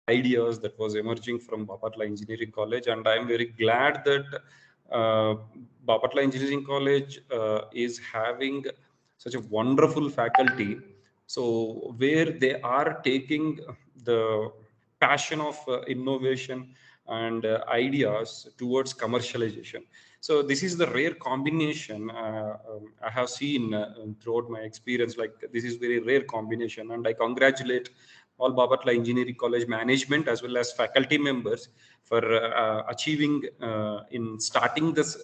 ideas that was emerging from Bapatla Engineering College, and I'm very glad that Bapatla Engineering College is having such a wonderful faculty. So where they are taking the passion of innovation and ideas towards commercialization. So this is the rare combination I have seen throughout my experience. Like, this is very rare combination, and I congratulate all Bapatla Engineering College management as well as faculty members for achieving in starting this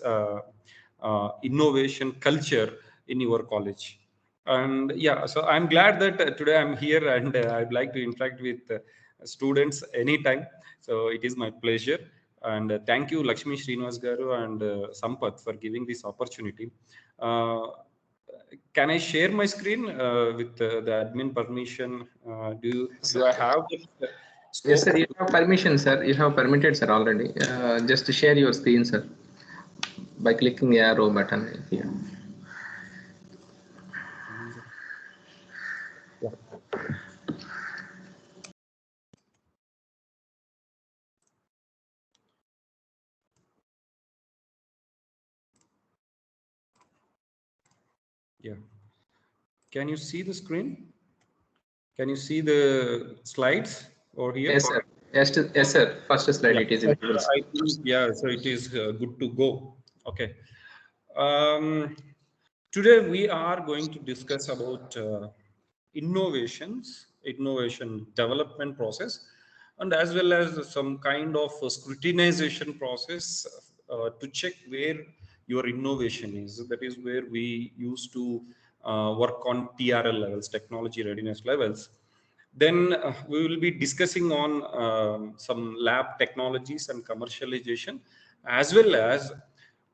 innovation culture in your college. And yeah, so I'm glad that today I'm here, and I'd like to interact with students anytime. So it is my pleasure. And thank you, Lakshmi Srinivas Garu and Sampath, for giving this opportunity. Can I share my screen with the admin permission? Do I have the scope? Yes, sir. You have permission, sir. You have permitted, sir, already. Just to share your screen, sir, by clicking the arrow button here. Yeah. Yeah. Can you see the screen? Can you see the slides over here? Yes, sir. Yes, sir. First slide, Yeah. it is visible. I think, yeah, so it is good to go. Okay. Today we are going to discuss about innovation development process, and as well as some kind of scrutinization process to check where your innovation is. That is where we used to work on TRL levels, technology readiness levels. Then we will be discussing on some lab technologies and commercialization, as well as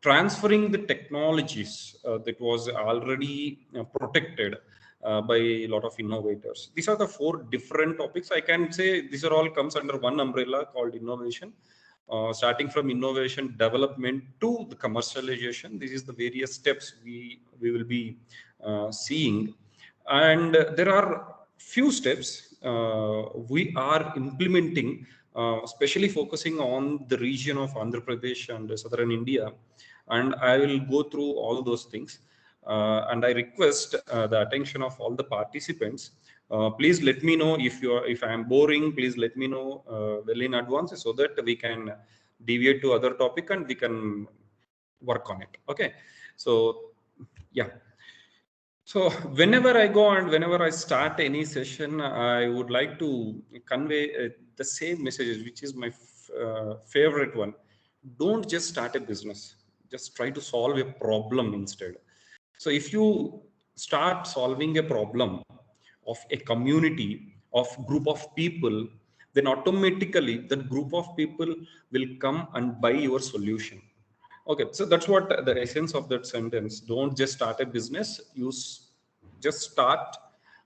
transferring the technologies that was already protected by a lot of innovators. These are the four different topics. I can say these are all comes under one umbrella called innovation. Starting from innovation development to the commercialization, this is the various steps we will be seeing. And there are few steps we are implementing, especially focusing on the region of Andhra Pradesh and southern India, and I will go through all those things. And I request the attention of all the participants. Please let me know if I am boring. Please let me know well in advance, so that we can deviate to other topic and we can work on it. Okay. So yeah. So whenever I go and whenever I start any session, I would like to convey the same messages, which is my favorite one. Don't just start a business. Just try to solve a problem instead. So if you start solving a problem of a community, of group of people, then automatically that group of people will come and buy your solution. Okay, so that's what the essence of that sentence. Don't just start a business. Just start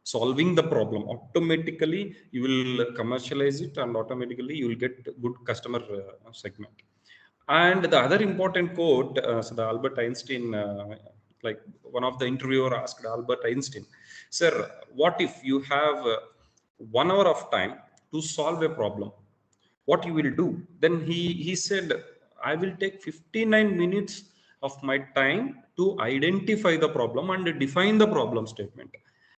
solving the problem. Automatically, you will commercialize it, and automatically you will get good customer segment. And the other important quote, so the Albert Einstein, like one of the interviewer asked Albert Einstein, "Sir, what if you have 1 hour of time to solve a problem? What you will do?" Then he said, "I will take 59 minutes of my time to identify the problem and define the problem statement,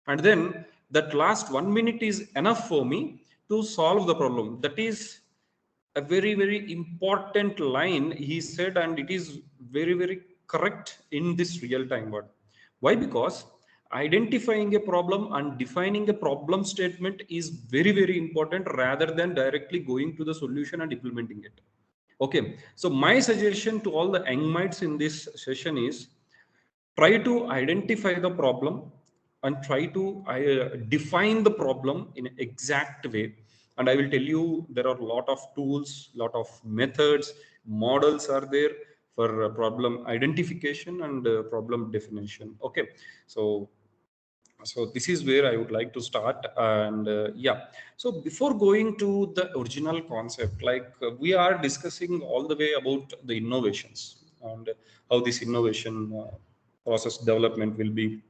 and then that last 1 minute is enough for me to solve the problem." That is a very, very important line he said, and it is very, very correct in this real time world. Why? Because identifying a problem and defining a problem statement is very, very important, rather than directly going to the solution and implementing it. Okay, so my suggestion to all the young minds in this session is, try to identify the problem and try to define the problem in an exact way. And I will tell you, there are a lot of tools, lot of methods, models are there for problem identification and problem definition. Okay, so this is where I would like to start. And yeah, so before going to the original concept, like we are discussing all the way about the innovations and how this innovation process development will be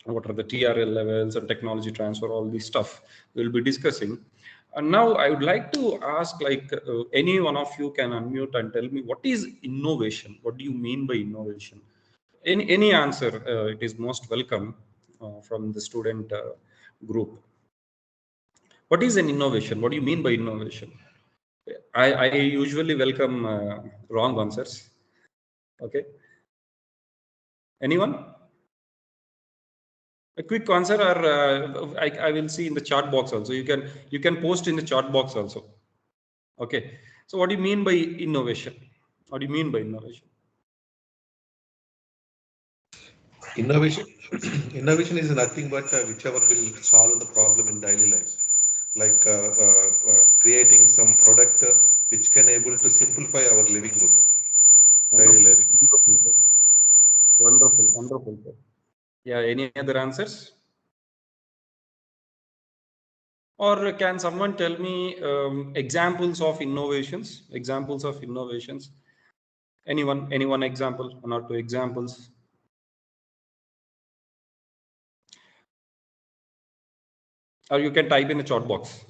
what are the TRL levels and technology transfer, all this stuff we'll be discussing. And now I would like to ask, like, any one of you can unmute and tell me, what is innovation? What do you mean by innovation? Any answer, it is most welcome from the student group. What is an innovation? What do you mean by innovation? I usually welcome wrong answers. Okay. Anyone? A quick answer, or I will see in the chat box also. You can post in the chat box also. Okay. So what do you mean by innovation? What do you mean by innovation? Innovation, innovation is nothing but whichever will solve the problem in daily life, like creating some product which can able to simplify our livelihood, daily Wonderful. living. Wonderful, sir. Wonderful. Wonderful, sir. Yeah. Any other answers? Or can someone tell me examples of innovations? Examples of innovations. Anyone? Anyone example? One or two examples. Or you can type in the chat box.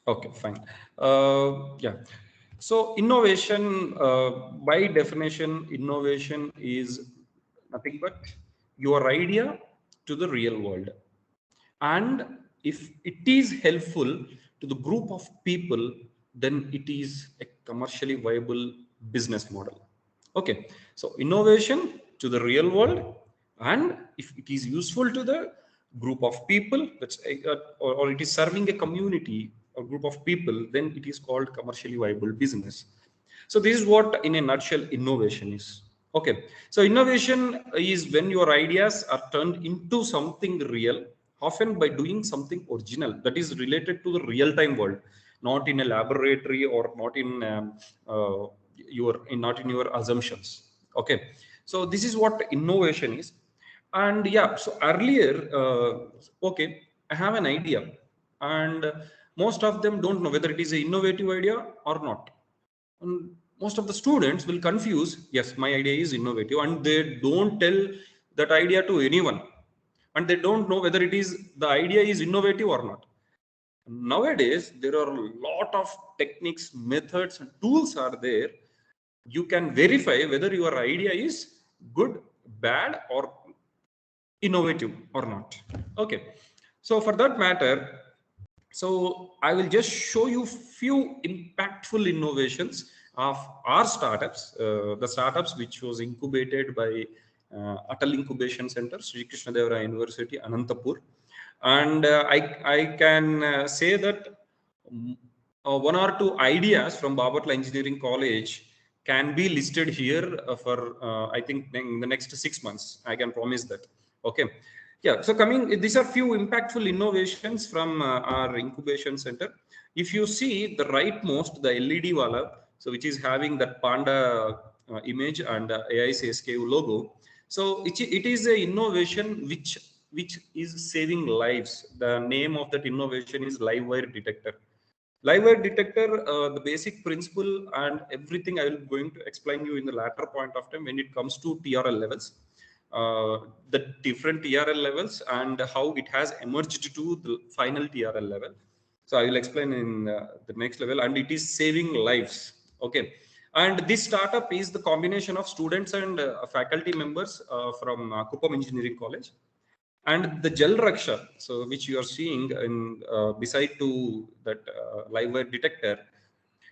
Okay, fine. Yeah. So innovation, by definition, innovation is nothing but your idea to the real world. And if it is helpful to the group of people, then it is a commercially viable business model. Okay. So innovation to the real world, and if it is useful to the group of people, or it is serving a community or group of people, then it is called commercially viable business. So this is what, in a nutshell, innovation is. Okay. So innovation is when your ideas are turned into something real, often by doing something original that is related to the real-time world, not in a laboratory, or not in not in your assumptions. Okay. So this is what innovation is. And yeah, so earlier, okay, I have an idea, and most of them don't know whether it is an innovative idea or not. And most of the students will confuse, yes, my idea is innovative, and they don't tell that idea to anyone, and they don't know whether it is the idea is innovative or not. Nowadays there are a lot of techniques, methods, and tools are there. You can verify whether your idea is good, bad, or innovative or not. Okay. So for that matter, so I will just show you few impactful innovations of our startups, the startups which was incubated by Atal Incubation Center, Sri Krishnadevara University, Anantapur. And I can say that one or two ideas from Babatla Engineering College can be listed here for I think in the next 6 months. I can promise that. Okay. Yeah. So coming, these are few impactful innovations from our incubation center. If you see the rightmost, the LED wala, so which is having that panda image and AICSKU logo. So it is a innovation which is saving lives. The name of that innovation is live wire detector. Live wire detector, the basic principle and everything I will going to explain you in the latter point of time when it comes to TRL levels, the different TRL levels and how it has emerged to the final TRL level. So I will explain in the next level, and it is saving lives. Okay. And this startup is the combination of students and faculty members from Kuppam Engineering College. And the gel raksha, so which you are seeing in beside to that live wire detector,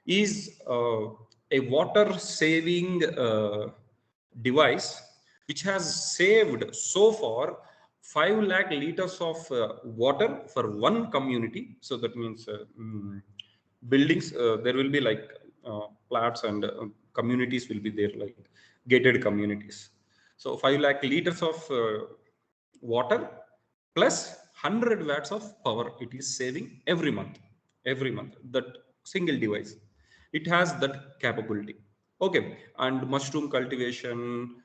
is a water saving device which has saved so far 5 lakh liters of water for one community. So that means buildings, there will be like flats and communities will be there, like gated communities. So 5 lakh liters of water plus 100 watts of power it is saving every month, that single device. It has that capability. Okay. And mushroom cultivation,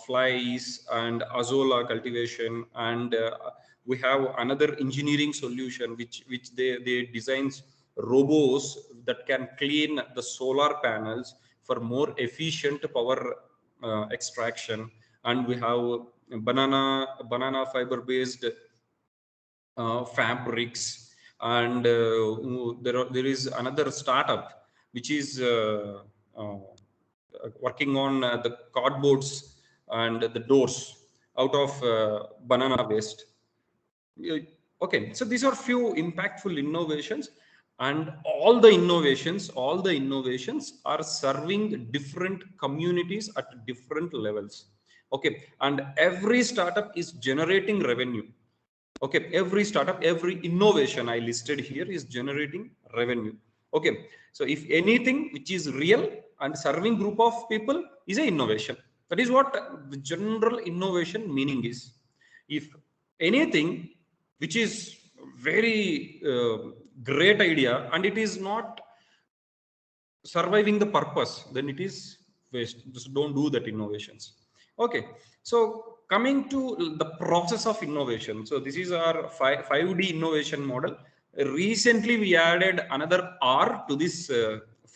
flies and azolla cultivation, and we have another engineering solution which they designs robots that can clean the solar panels for more efficient power extraction, and we have banana fiber based fabrics, and there is another startup which is working on the cardboards and the doors out of banana waste. Okay, so these are few impactful innovations, and all the innovations are serving different communities at different levels. Okay, and every startup is generating revenue. Okay, every startup, every innovation I listed here is generating revenue. Okay, so if anything which is real and serving group of people is a innovation. That is what the general innovation meaning is. If anything which is very great idea and it is not surviving the purpose, then it is waste. Just don't do that innovations. Okay, so coming to the process of innovation. So this is our 5D innovation model. Recently we added another R to this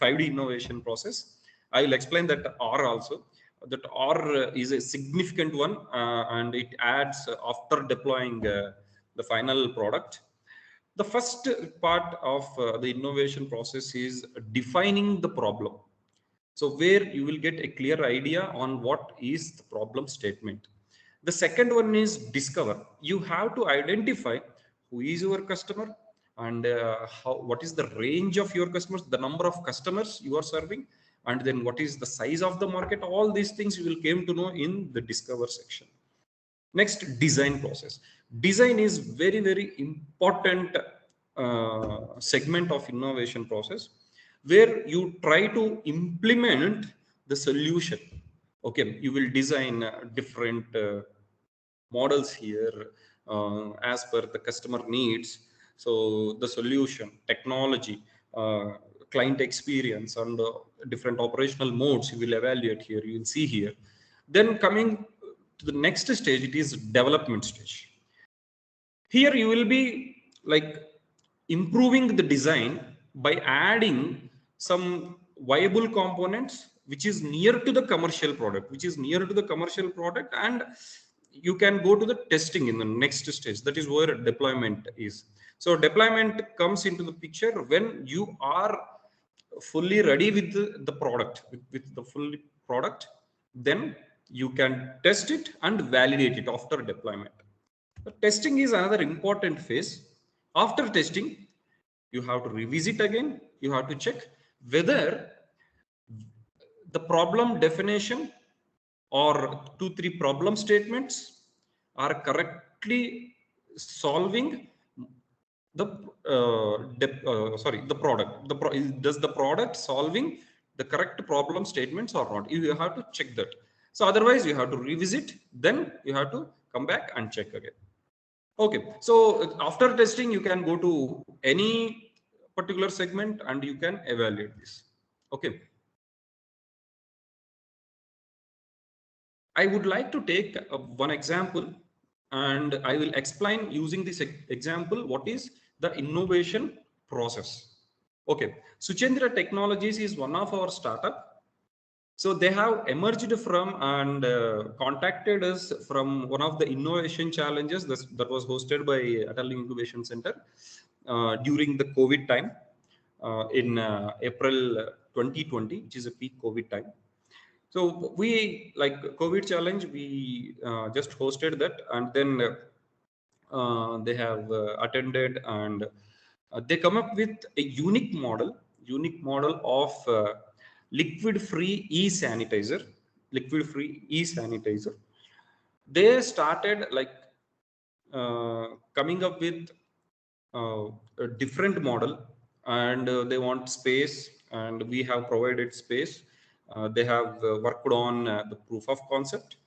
5D innovation process. I will explain that R also. That R is a significant one, and it adds after deploying the final product. The first part of the innovation process is defining the problem. So where you will get a clear idea on what is the problem statement. The second one is discover. You have to identify who is your customer, and what is the range of your customers, the number of customers you are serving, and then what is the size of the market. All these things you will came to know in the discover section. Next, design process. Design is very important segment of innovation process, where you try to implement the solution. Okay, you will design different models here as per the customer needs. So the solution, technology, client experience, and different operational modes you will evaluate here, you will see here. Then coming to the next stage, it is development stage. Here you will be like improving the design by adding some viable components which is near to the commercial product, and you can go to the testing in the next stage. That is where deployment is. So deployment comes into the picture when you are fully ready with the product, with the full product. Then you can test it and validate it after deployment. The testing is another important phase. After testing, you have to revisit again. You have to check whether the problem definition or 2-3 problem statements are correctly solving the product. Does the product solving the correct problem statements or not? You have to check that. So otherwise you have to revisit, then you have to come back and check again. Okay, so after testing, you can go to any particular segment and you can evaluate this. Okay. I would like to take one example, and I will explain using this example what is the innovation process. Okay, Suchendra Technologies is one of our startup. So they have emerged from and contacted us from one of the innovation challenges that was hosted by Atal Incubation Center during the COVID time in April 2020, which is a peak COVID time. So we, like COVID challenge, we just hosted that, and then they have attended, and they come up with a unique model of liquid-free e-sanitizer. They started like coming up with a different model, and they want space, and we have provided space. They have worked on the proof of concept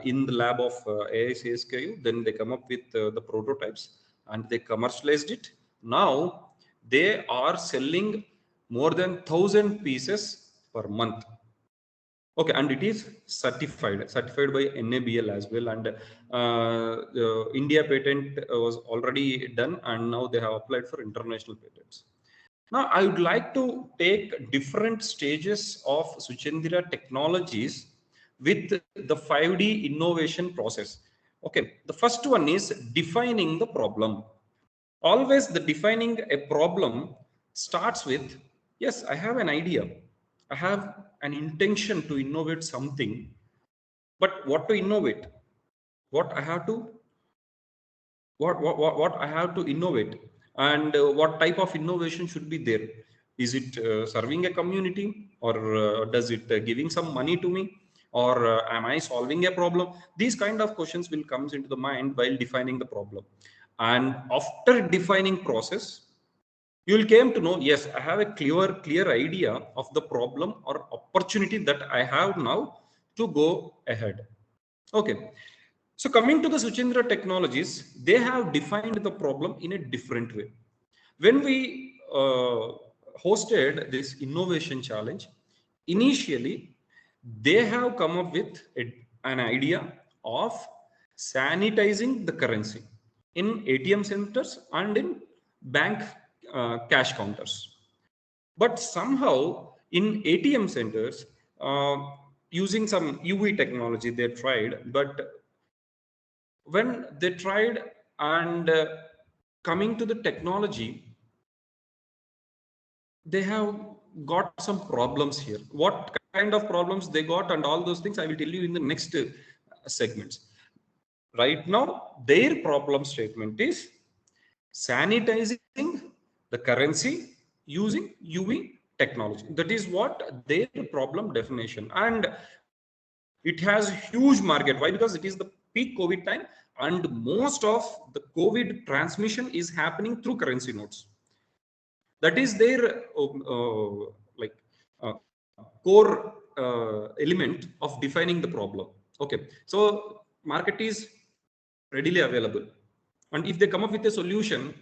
in the lab of AICSKU. Then they come up with the prototypes and they commercialized it. Now they are selling more than 1,000 pieces per month. Okay, and it is certified by NABL as well, and India patent was already done, and now they have applied for international patents. Now, I would like to take different stages of Suchendra technologies with the 5D innovation process. Okay, the first one is defining the problem. Always the defining a problem starts with, yes, I have an idea. I have an intention to innovate something, but what to innovate? What I have to what I have to innovate, and what type of innovation should be there? Is it serving a community, or does it giving some money to me, or am I solving a problem? These kind of questions will comes into the mind while defining the problem. And after defining process, you will came to know, yes, I have a clear idea of the problem or opportunity that I have now to go ahead. Okay, so coming to the Suchendra technologies, they have defined the problem in a different way. When we hosted this innovation challenge, initially they have come up with an idea of sanitizing the currency in ATM centers and in bank cash counters. But somehow in ATM centers, using some UV technology they tried, but when they tried and coming to the technology, they have got some problems here. What kind of problems they got and all those things I will tell you in the next segments. Right now their problem statement is sanitizing the currency using UV technology. That is what their problem definition, and it has huge market. Why? Because it is the peak COVID time, and most of the COVID transmission is happening through currency notes. That is their like core element of defining the problem. Okay, so market is readily available, and if they come up with a solution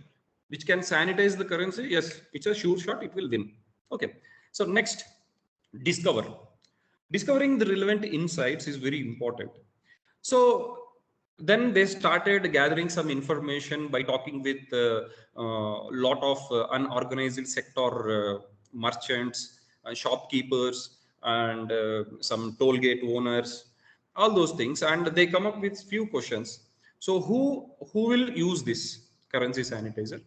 which can sanitize the currency, yes, it's a sure shot, it will win. Okay, so next, discover. Discovering the relevant insights is very important. So then they started gathering some information by talking with a lot of unorganized sector merchants, shopkeepers, and some toll gate owners, all those things, and they come up with few questions. So who will use this currency sanitizer?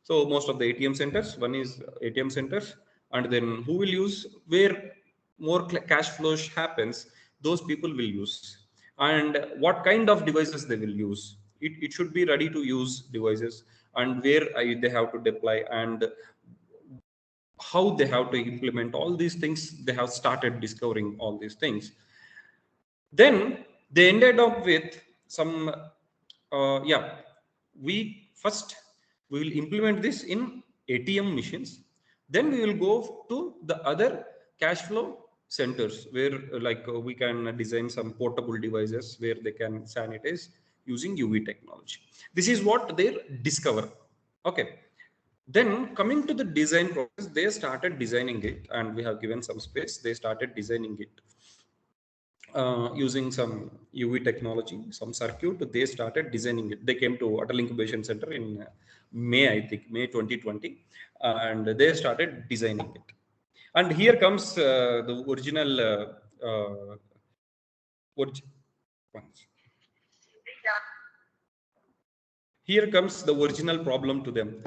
So most of the ATM centers, one is ATM centers, and then who will use, where more cash flow happens, those people will use, and what kind of devices they will use. It should be ready to use devices, and where they have to deploy, and how they have to implement all these things. They have started discovering all these things. Then they ended up with some yeah, we will implement this in ATM machines. Then we will go to the other cash flow centers where we can design some portable devices where they can sanitize using UV technology. This is what they discover. Okay, then coming to the design process, they started designing it, and we have given some space. They started designing it using some UV technology, some circuit. They started designing it. They came to Atal Incubation Center in May, I think, May 2020, and they started designing it. And here comes the original here comes the original problem to them.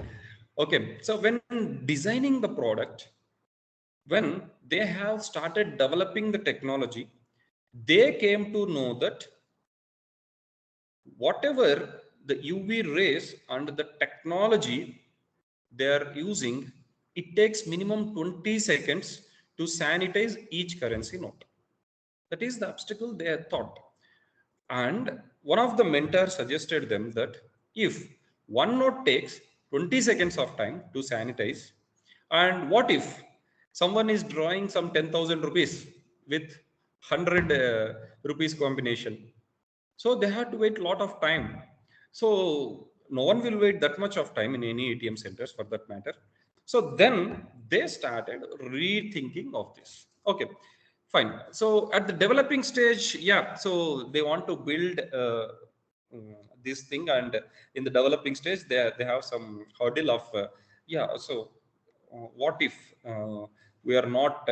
Okay, so when designing the product, when they have started developing the technology, they came to know that whatever the UV rays and the technology they are using, it takes minimum 20 seconds to sanitize each currency note. That is the obstacle they had thought. And one of the mentors suggested them that if one note takes 20 seconds of time to sanitize, and what if someone is drawing some 10,000 rupees with 100 rupees combination? So they had to wait a lot of time. So no one will wait that much of time in any ATM centers for that matter. So then they started rethinking of this. Okay, fine. So at the developing stage, yeah, so they want to build this thing, and in the developing stage, they have some hurdle of yeah. So what if we are not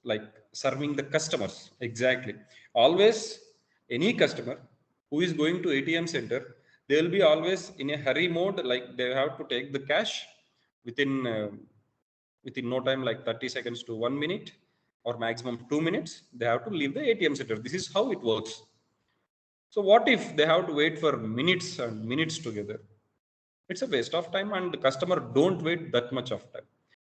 like serving the customers exactly? Always any customer who is going to ATM center, they will be always in a hurry mode, like they have to take the cash within within no time, like 30 seconds to 1 minute or maximum 2 minutes. They have to leave the ATM center. This is how it works. So what if they have to wait for minutes and minutes together? It's a waste of time, and the customer don't wait that much of time.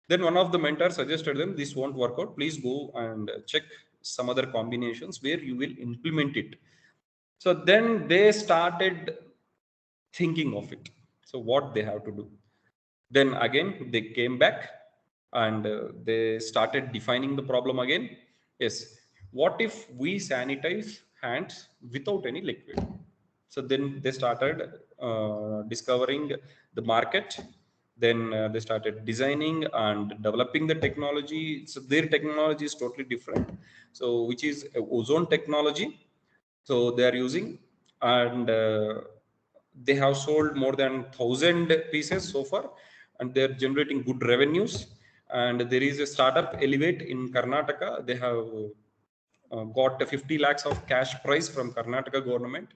Then one of the mentors suggested them, this won't work out. Please go and check some other combinations where you will implement it. So then they started thinking of it. So what they have to do? Then again, they came back and they started defining the problem again. Yes, what if we sanitize hands without any liquid? So then they started discovering the market. Then they started designing and developing the technology. So their technology is totally different. So which is ozone technology. So they are using, and they have sold more than 1,000 pieces so far, and they're generating good revenues. And there is a startup Elevate in Karnataka. They have got 50 lakhs of cash prize from Karnataka government.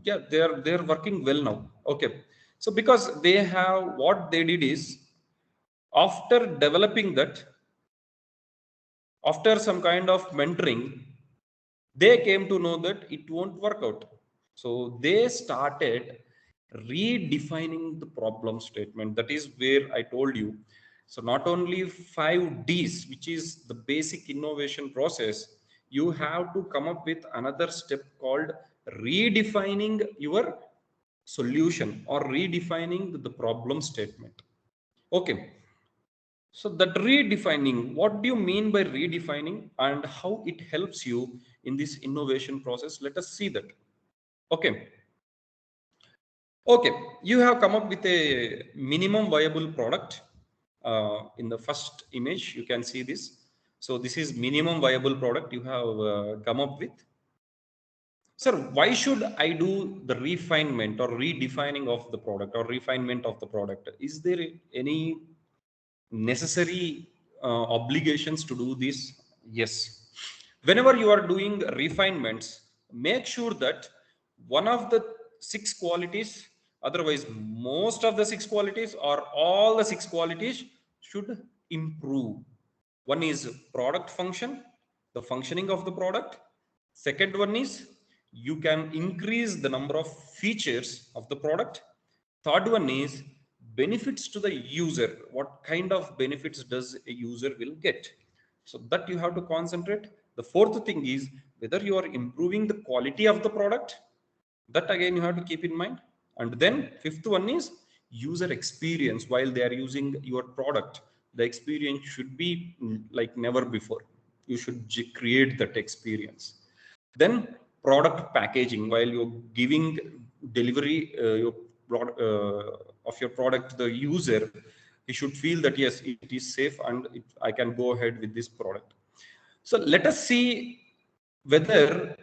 Yeah, they're working well now. Okay, so because they have, what they did is, after developing that, after some kind of mentoring, they came to know that it won't work out. So they started redefining the problem statement. That is where I told you. So not only 5 Ds, which is the basic innovation process, you have to come up with another step called redefining your solution or redefining the problem statement. Okay. So that redefining, what do you mean by redefining and how it helps you in this innovation process? Let us see that. Okay. Okay. You have come up with a minimum viable product. In the first image, you can see this. So this is minimum viable product you have come up with. Sir, why should I do the refinement or redefining of the product or refinement of the product? Is there any necessary obligations to do this? Yes. Whenever you are doing refinements, make sure that one of the 6 qualities, otherwise most of the 6 qualities or all the 6 qualities should improve. One is product function, the functioning of the product. Second one is you can increase the number of features of the product. Third one is benefits to the user. What kind of benefits does a user will get? So that you have to concentrate. The fourth thing is whether you are improving the quality of the product. That again you have to keep in mind. And then fifth one is user experience. While they are using your product, the experience should be like never before. You should create that experience. Then product packaging. While you're giving delivery of your product to the user, he should feel that yes, it is safe and I can go ahead with this product. So let us see whether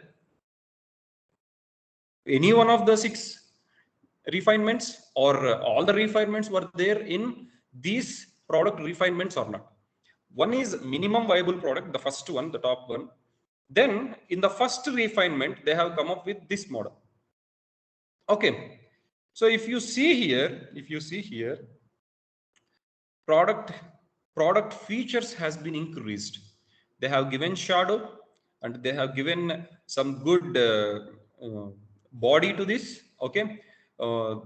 any one of the 6 refinements or all the refinements were there in these product refinements or not. One is minimum viable product, the first one, the top one. Then in the first refinement, they have come up with this model. Okay. So if you see here, product features has been increased. They have given shadow and they have given some good body to this. Okay. A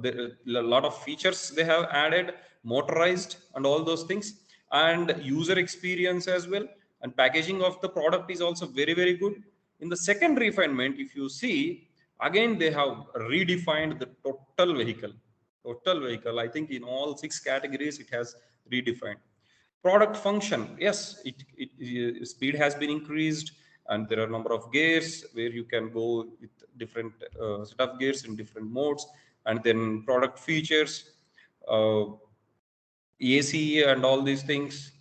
lot of features they have added, motorized and all those things, and user experience as well. And packaging of the product is also very, very good. In the second refinement, if you see, again, they have redefined the total vehicle. I think in all 6 categories, it has redefined. Product function, yes, speed has been increased, and there are a number of gears where you can go with different set of gears in different modes. And then product features, AC and all these things.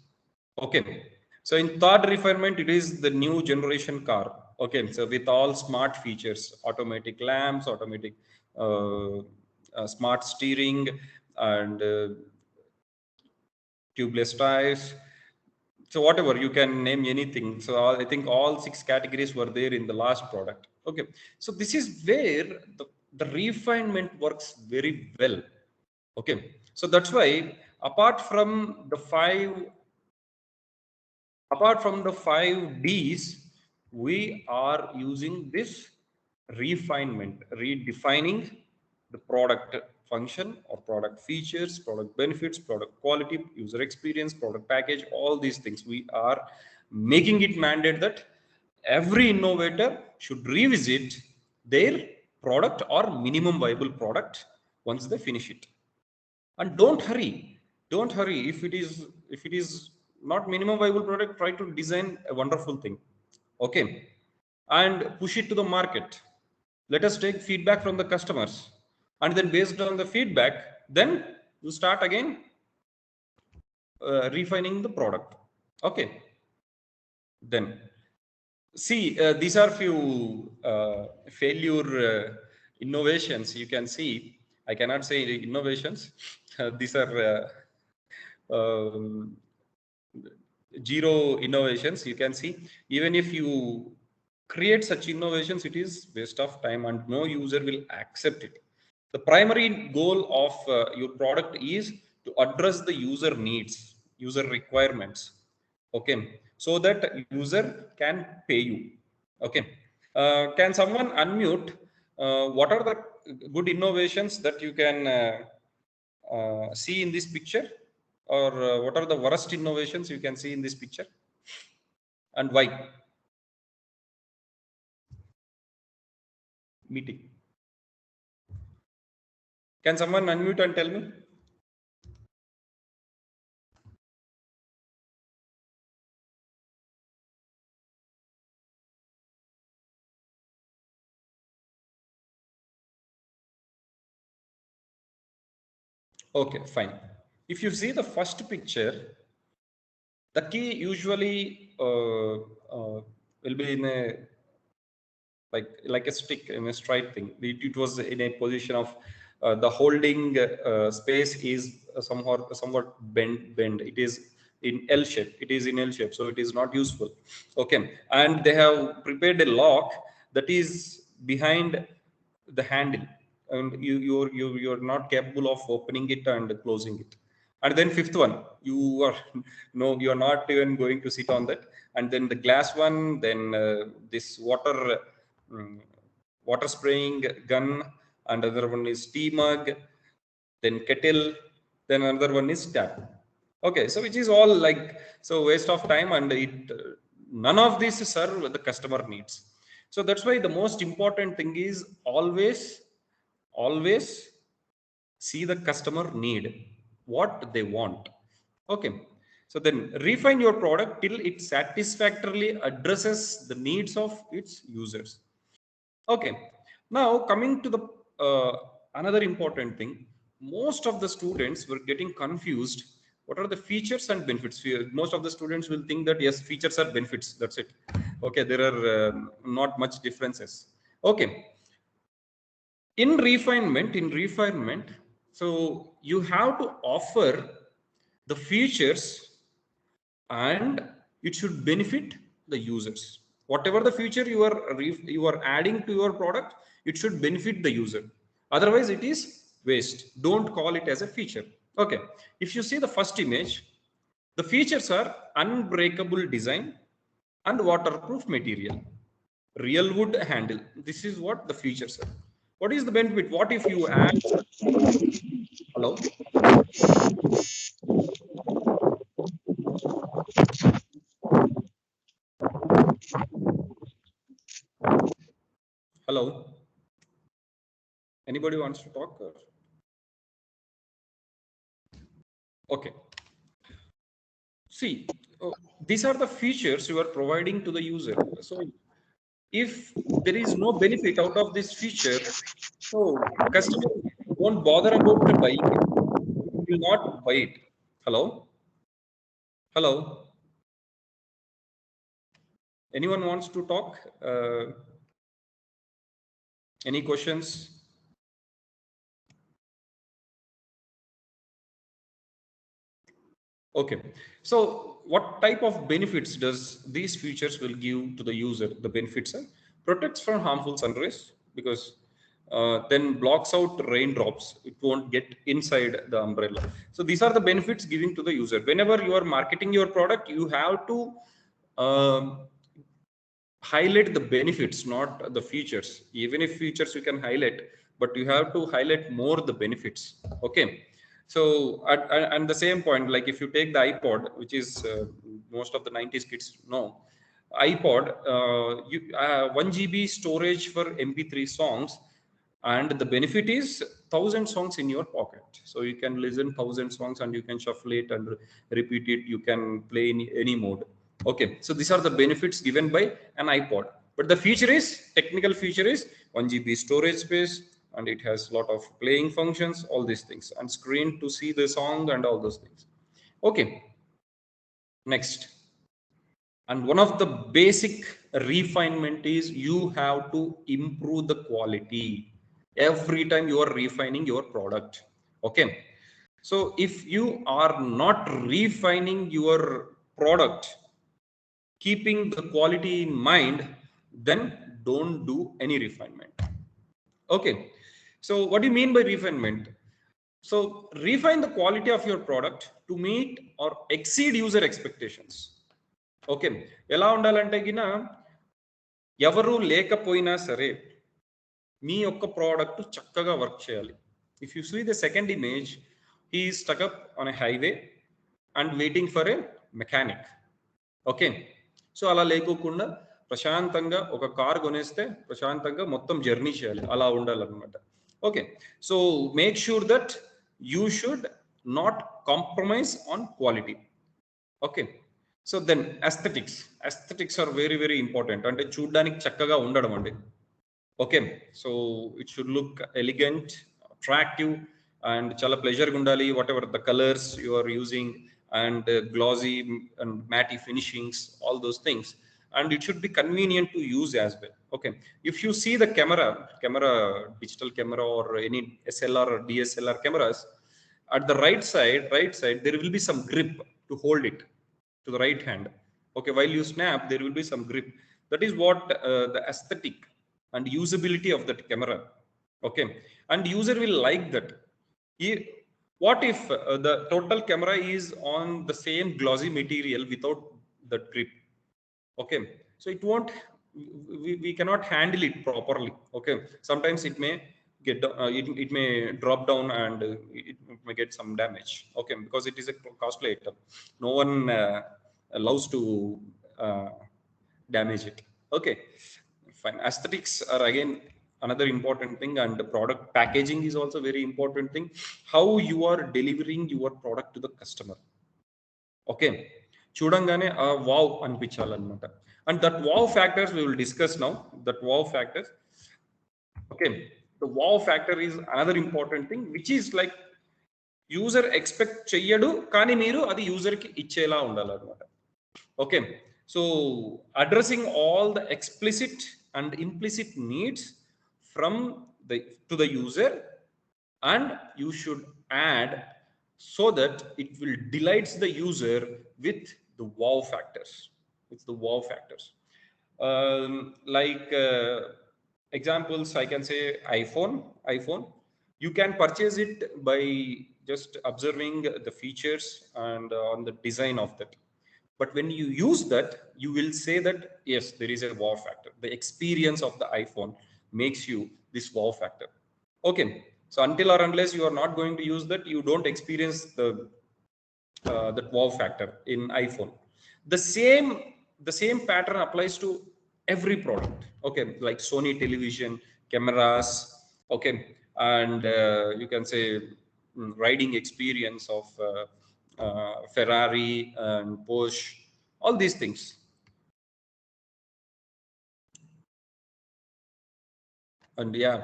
Okay. So in third refinement, it is the new generation car. Okay. So with all smart features, automatic lamps, automatic smart steering, and tubeless tires. So whatever, you can name anything. So I think all 6 categories were there in the last product. Okay, so this is where the refinement works very well. Okay, so that's why apart from the five Ds, we are using this refinement, redefining the product function or product features, product benefits, product quality, user experience, product package, all these things. We are making it mandate that every innovator should revisit their product or minimum viable product once they finish it. And don't hurry. If it is not minimum viable product, try to design a wonderful thing. Okay, and push it to the market. Let us take feedback from the customers, and then based on the feedback, then you start again refining the product. Okay, then see, these are few failure innovations. You can see, I cannot say innovations. These are um, zero innovations. You can see, even if you create such innovations, it is waste of time and no user will accept it. The primary goal of your product is to address the user needs, user requirements. Okay, so that user can pay you. Okay, can someone unmute? What are the good innovations that you can see in this picture, or what are the worst innovations you can see in this picture, and why? Meeting. Can someone unmute and tell me? Okay, fine. If you see the first picture, the key usually will be in a like a stick in a straight thing. It was in a position of the holding space is somewhat bend. It is in L shape. It is in L shape, so it is not useful. Okay, and they have prepared a lock that is behind the handle, and you're not capable of opening it and closing it. And then fifth one, you are no, you're not even going to sit on that. And then the glass one, then this mm, water spraying gun, and other one is tea mug, then kettle, then another one is tap. Okay, so which is all like, so waste of time, and it none of these serve the customer needs. So that's why the most important thing is always see the customer need, what they want. Okay, so then refine your product till it satisfactorily addresses the needs of its users. Okay, now coming to the uh, another important thing, most of the students were getting confused. What are the features and benefits? Most of the students will think that yes, features are benefits, that's it. Okay, there are not much differences. Okay, in refinement, so you have to offer the features, and it should benefit the users. Whatever the feature you are adding to your product, it should benefit the user. Otherwise it is waste. Don't call it as a feature. Okay, if you see the first image, the features are unbreakable design and waterproof material, real wood handle. This is what the features are. What is the benefit? What if you add, hello, hello, anybody wants to talk? Okay, see, these are the features you are providing to the user. So if there is no benefit out of this feature, so customer won't bother about buying it. He will not buy it. Hello, hello, anyone wants to talk? Any questions? Okay, so what type of benefits does these features will give to the user? The benefits are protects from harmful sun rays, because then blocks out raindrops. It won't get inside the umbrella. So these are the benefits giving to the user. Whenever you are marketing your product, you have to highlight the benefits, not the features. Even if features you can highlight, but you have to highlight more the benefits. Okay. So and the same point, like if you take the iPod, which is most of the 90s kids know, iPod, 1 GB storage for MP3 songs, and the benefit is 1,000 songs in your pocket. So you can listen 1,000 songs and you can shuffle it and repeat it. You can play in any mode. Okay, so these are the benefits given by an iPod. But the feature is, technical feature is 1 GB storage space, and it has a lot of playing functions, all these things, and screen to see the song and all those things. Okay, next. And one of the basic refinement is you have to improve the quality every time you are refining your product. Okay, so if you are not refining your product keeping the quality in mind, then don't do any refinement. Okay, so what do you mean by refinement? So refine the quality of your product to meet or exceed user expectations. Okay, ఎలా ఉండాలంటే గిన ఎవరు లేకపోయినా సరే మీ యొక్క product చక్కగా work చేయాలి. If you see the second image, he stuck up on a highway and waiting for a mechanic. Okay, so అలా లేకోకుండా ప్రశాంతంగా ఒక కార్ కొనేస్తే ప్రశాంతంగా మొత్తం జర్నీ చేయాలి, అలా ఉండాలన్నమాట. Okay, so make sure that you should not compromise on quality. Okay, so then aesthetics are very very important. అంటే చూడ్డానికి చక్కగా ఉండడం అండి. Okay, so it should look elegant, attractive, and చాలా ప్లెజర్గా ఉండాలి. Whatever the colours you are using, and glossy and matte finishings, all those things, and it should be convenient to use as well. Okay, if you see the camera, digital camera or any SLR or DSLR cameras, at the right side there will be some grip to hold it to the right hand. Okay, while you snap there will be some grip. That is what the aesthetic and usability of that camera. Okay, and user will like that. What if the total camera is on the same glossy material without the grip? Okay, so it won't, we cannot handle it properly. Okay, sometimes it may get it may drop down and it may get some damage. Okay, because it is a costly item, no one allows to damage it. Okay, fine. Aesthetics are again another important thing, and the product packaging is also very important thing. How you are delivering your product to the customer. Okay, చూడంగానే ఆ wow అనిపించాలన్నమాట. And that wow factors we will discuss now. That wow factors. Okay, the wow factor is another important thing, which is like user expect చెయ్యడు కానీ మీరు అది user కి ఇచ్చేలా ఉండాలన్నమాట. Okay, so addressing all the explicit and implicit needs from to the user, and you should add so that it will delights the user with the wow factors. It's the wow factors. Like examples, I can say iPhone. You can purchase it by just observing the features and on the design of that. But when you use that, you will say that yes, there is a wow factor. The experience of the iPhone makes you this wow factor. Okay, so until or unless you are not going to use that, you don't experience the that wow factor in iPhone. The same pattern applies to every product. Okay, like Sony television, cameras. Okay, and you can say riding experience of Ferrari and Porsche, all these things. And yeah,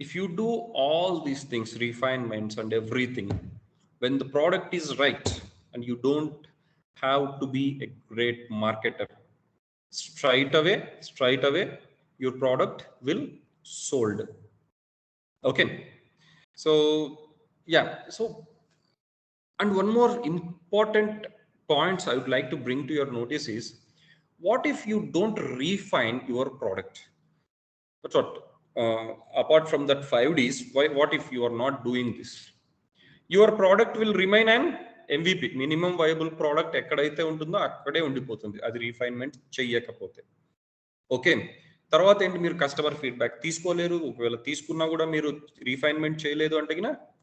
if you do all these things, refinements and everything, when the product is right, and you don't have to be a great marketer, straight away your product will sold. Okay, so yeah, so And one more important points I would like to bring to your notice is, what if you don't refine your product? That's what, apart from that 5Ds, what if you are not doing this? Your product will remain an MVP, minimum viable product. ఎక్కడైతే ఉంటుందో అక్కడే ఉండిపోతుంది, అది రీఫైన్మెంట్ చెయ్యకపోతే. Okay, తర్వాత ఏంటి, మీరు customer feedback తీసుకోలేరు. ఒకవేళ తీసుకున్నా కూడా మీరు రీఫైన్మెంట్ చేయలేదు అంటే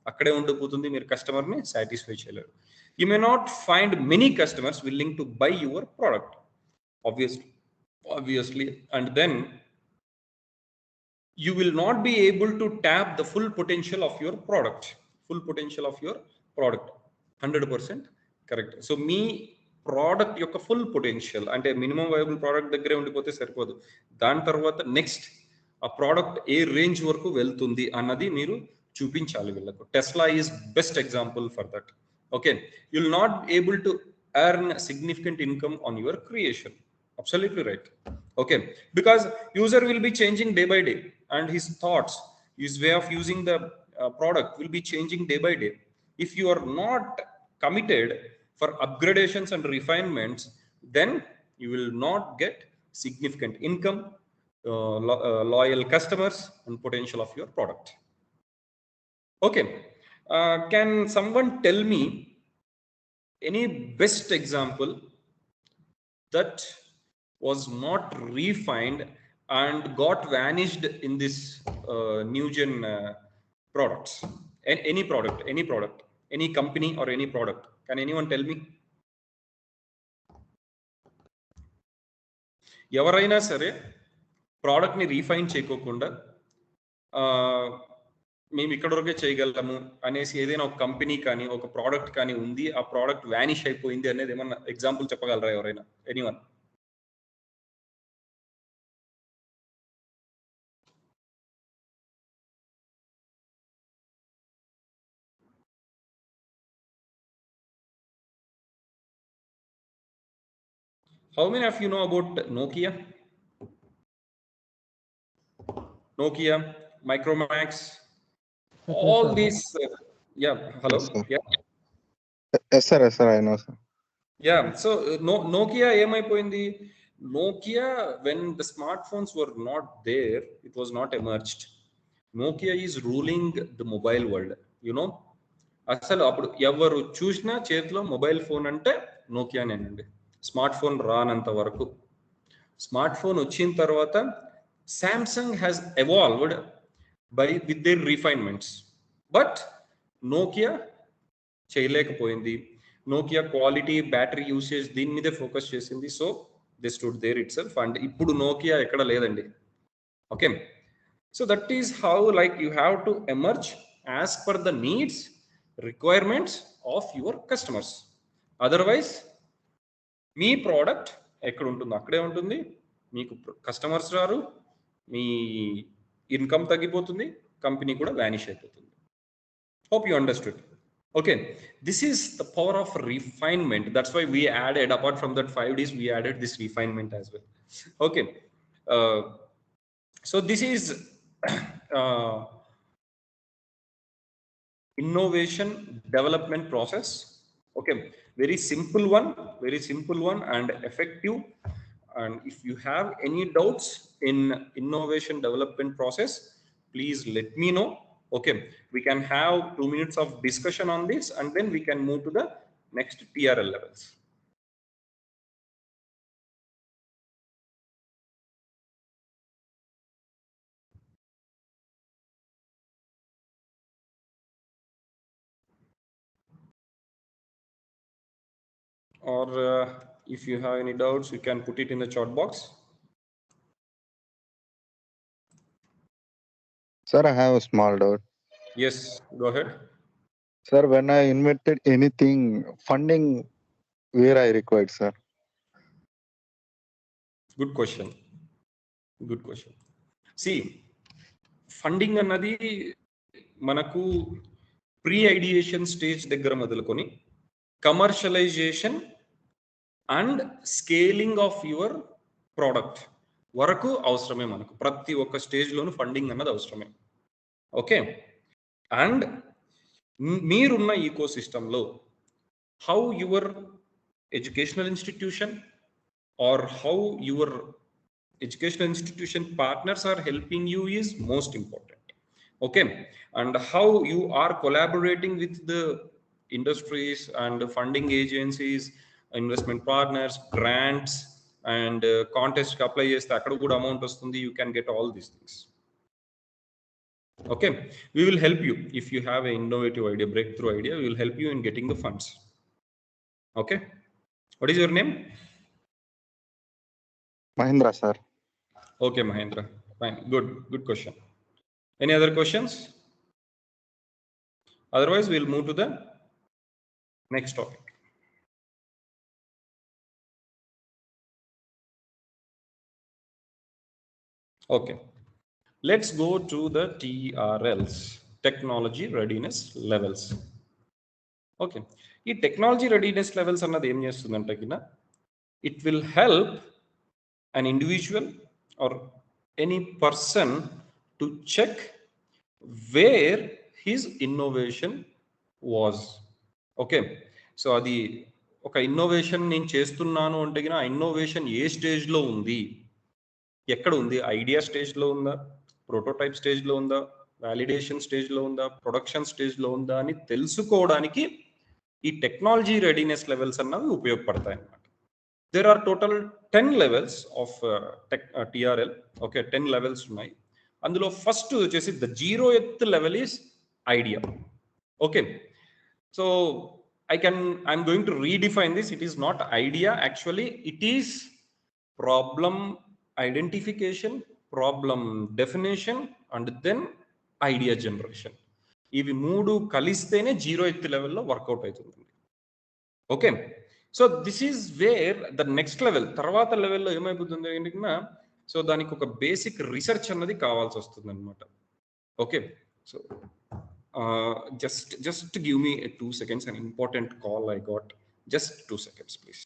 అక్కడే ఉండిపోతుంది, మీరు కస్టమర్ని సాటిస్ఫై చేయలేరు. You may not find many customers willing to buy your product, obviously, and then you will not be able to tap the full potential of your product. 100% correct. So me product యొక్క full potential అంటే minimum viable product దగ్గరే ఉండిపోతే సరిపోదు. దాని తర్వాత next ఆ product ఏ range వరకు వెళ్తుంది అన్నది మీరు చూపించాలి వీళ్ళకు. Tesla is best example for that. Okay, you will not able to earn significant income on your creation. Absolutely right. Okay, because user will be changing day by day, and his thoughts, his way of using the product will be changing day by day. If you are not committed for upgradations and refinements, then you will not get significant income, loyal customers, and potential of your product. Okay, can someone tell me any best example that was not refined and got vanished in this new gen products? Any product, any company or any product. Can anyone tell me? ఎవరైనా సరే ప్రోడక్ట్ని refine చేయకోకుండా మేము ఇక్కడ వరకే చేయగలము అనేసి ఏదైనా ఒక కంపెనీ కానీ ఒక ప్రోడక్ట్ కానీ ఉంది, ఆ ప్రోడక్ట్ వానిష్ అయిపోయింది అనేది ఏమన్నా ఎగ్జాంపుల్ చెప్పగలరా ఎవరైనా? Anyone? How many of you know about Nokia? Nokia, Micromax, all these. Yeah, hello. Yes, yeah. Yes, sir. Yes, sir. I know, sir. Yeah. So Nokia ఏమైపోయింది? Nokia, when the smartphones were not there, it was not emerged. Nokia is ruling the mobile world. You know, అసలు అప్పుడు ఎవరు చూసినా చేతిలో mobile phone అంటే నోకియానేనండి. Smart phone రానంత వరకు. Smart phone వచ్చిన తర్వాత Samsung has evolved with their refinements, but Nokia చేయలేకపోయింది. నోకియా క్వాలిటీ, బ్యాటరీ యూసేజ్ దీని మీదే ఫోకస్ చేసింది. So they stood there itself. And ఇప్పుడు నోకియా ఎక్కడ లేదండి. Okay, so that is how like you have to emerge as per the needs, requirements of your customers. Otherwise మీ product ఎక్కడ ఉంటుందో అక్కడే ఉంటుంది, మీకు కస్టమర్స్ రారు, మీ ఇన్కమ్ తగ్గిపోతుంది, కంపెనీ కూడా వానిష్ అయిపోతుంది. Hope you understood. Okay, this is the power of refinement. That's why we added, apart from that 5Ds, we added this refinement as well. Okay, so this is innovation development process. Okay, very simple one and effective. And if you have any doubts in innovation development process, please let me know. Okay, we can have 2 minutes of discussion on this, and then we can move to the next TRL levels. Or if you have any doubts, you can put it in the chat box. Sir, I have a small doubt. Yes, go ahead. Sir, when I invented anything, funding where I required, sir? Good question. See, funding అన్నది మనకు pre ideation stage దగ్గర మొదలుకొని commercialisation and scaling of your product వరకు అవసరమే. మనకు ప్రతి ఒక్క స్టేజ్లోనూ funding అన్నది అవసరమే. ఓకే, అండ్ మీరున్న ఈకో సిస్టంలో how your educational institution or how your educational institution partners are helping you is most important. Okay, and how you are collaborating with the industries and funding agencies, investment partners, grants, and contest apply chesthe akkada kuda amount vastundi, you can get all these things. Okay, we will help you if you have an innovative idea, breakthrough idea, we will help you in getting the funds. Okay, what is your name? Mahendra, sir. Okay, Mahendra, fine, good question. Any other questions? Otherwise we'll move to the next topic. Okay, let's go to the TRLs, technology readiness levels. Okay, ఈ technology readiness levels అన్నది ఏం చేస్తుందంటే కింద, it will help an individual or any person to check where his innovation was. Okay, so అది ఒక innovation నేను చేస్తున్నాను అంటే ఆ ఇన్నోవేషన్ ఏ స్టేజ్లో ఉంది, ఎక్కడ ఉంది, ఐడియా స్టేజ్లో ఉందా, ప్రోటోటైప్ స్టేజ్లో ఉందా, వ్యాలిడేషన్ స్టేజ్లో ఉందా, ప్రొడక్షన్ స్టేజ్లో ఉందా అని తెలుసుకోవడానికి ఈ టెక్నాలజీ రెడీనెస్ లెవెల్స్ అన్నవి ఉపయోగపడతాయి అన్నమాట. There are total 10 levels of TRL. Okay, 10 levels ఉన్నాయి. అందులో ఫస్ట్ వచ్చేసి the 0th level is idea. Okay, so I'm going to redefine this. It is not idea, actually it is problem identification, problem definition, and then idea generation. ఇవి మూడు కలిస్తేనే 0th లెవెల్లో work out అవుతుంది. Okay, so this is where the next level, తర్వాత లెవెల్లో ఏమైపోతుంది అంటే, so దానికి ఒక బేసిక్ రీసెర్చ్ అన్నది కావాల్సి వస్తుంది అనమాట. Okay, so just give me 2 seconds, an important call I got, just 2 seconds please.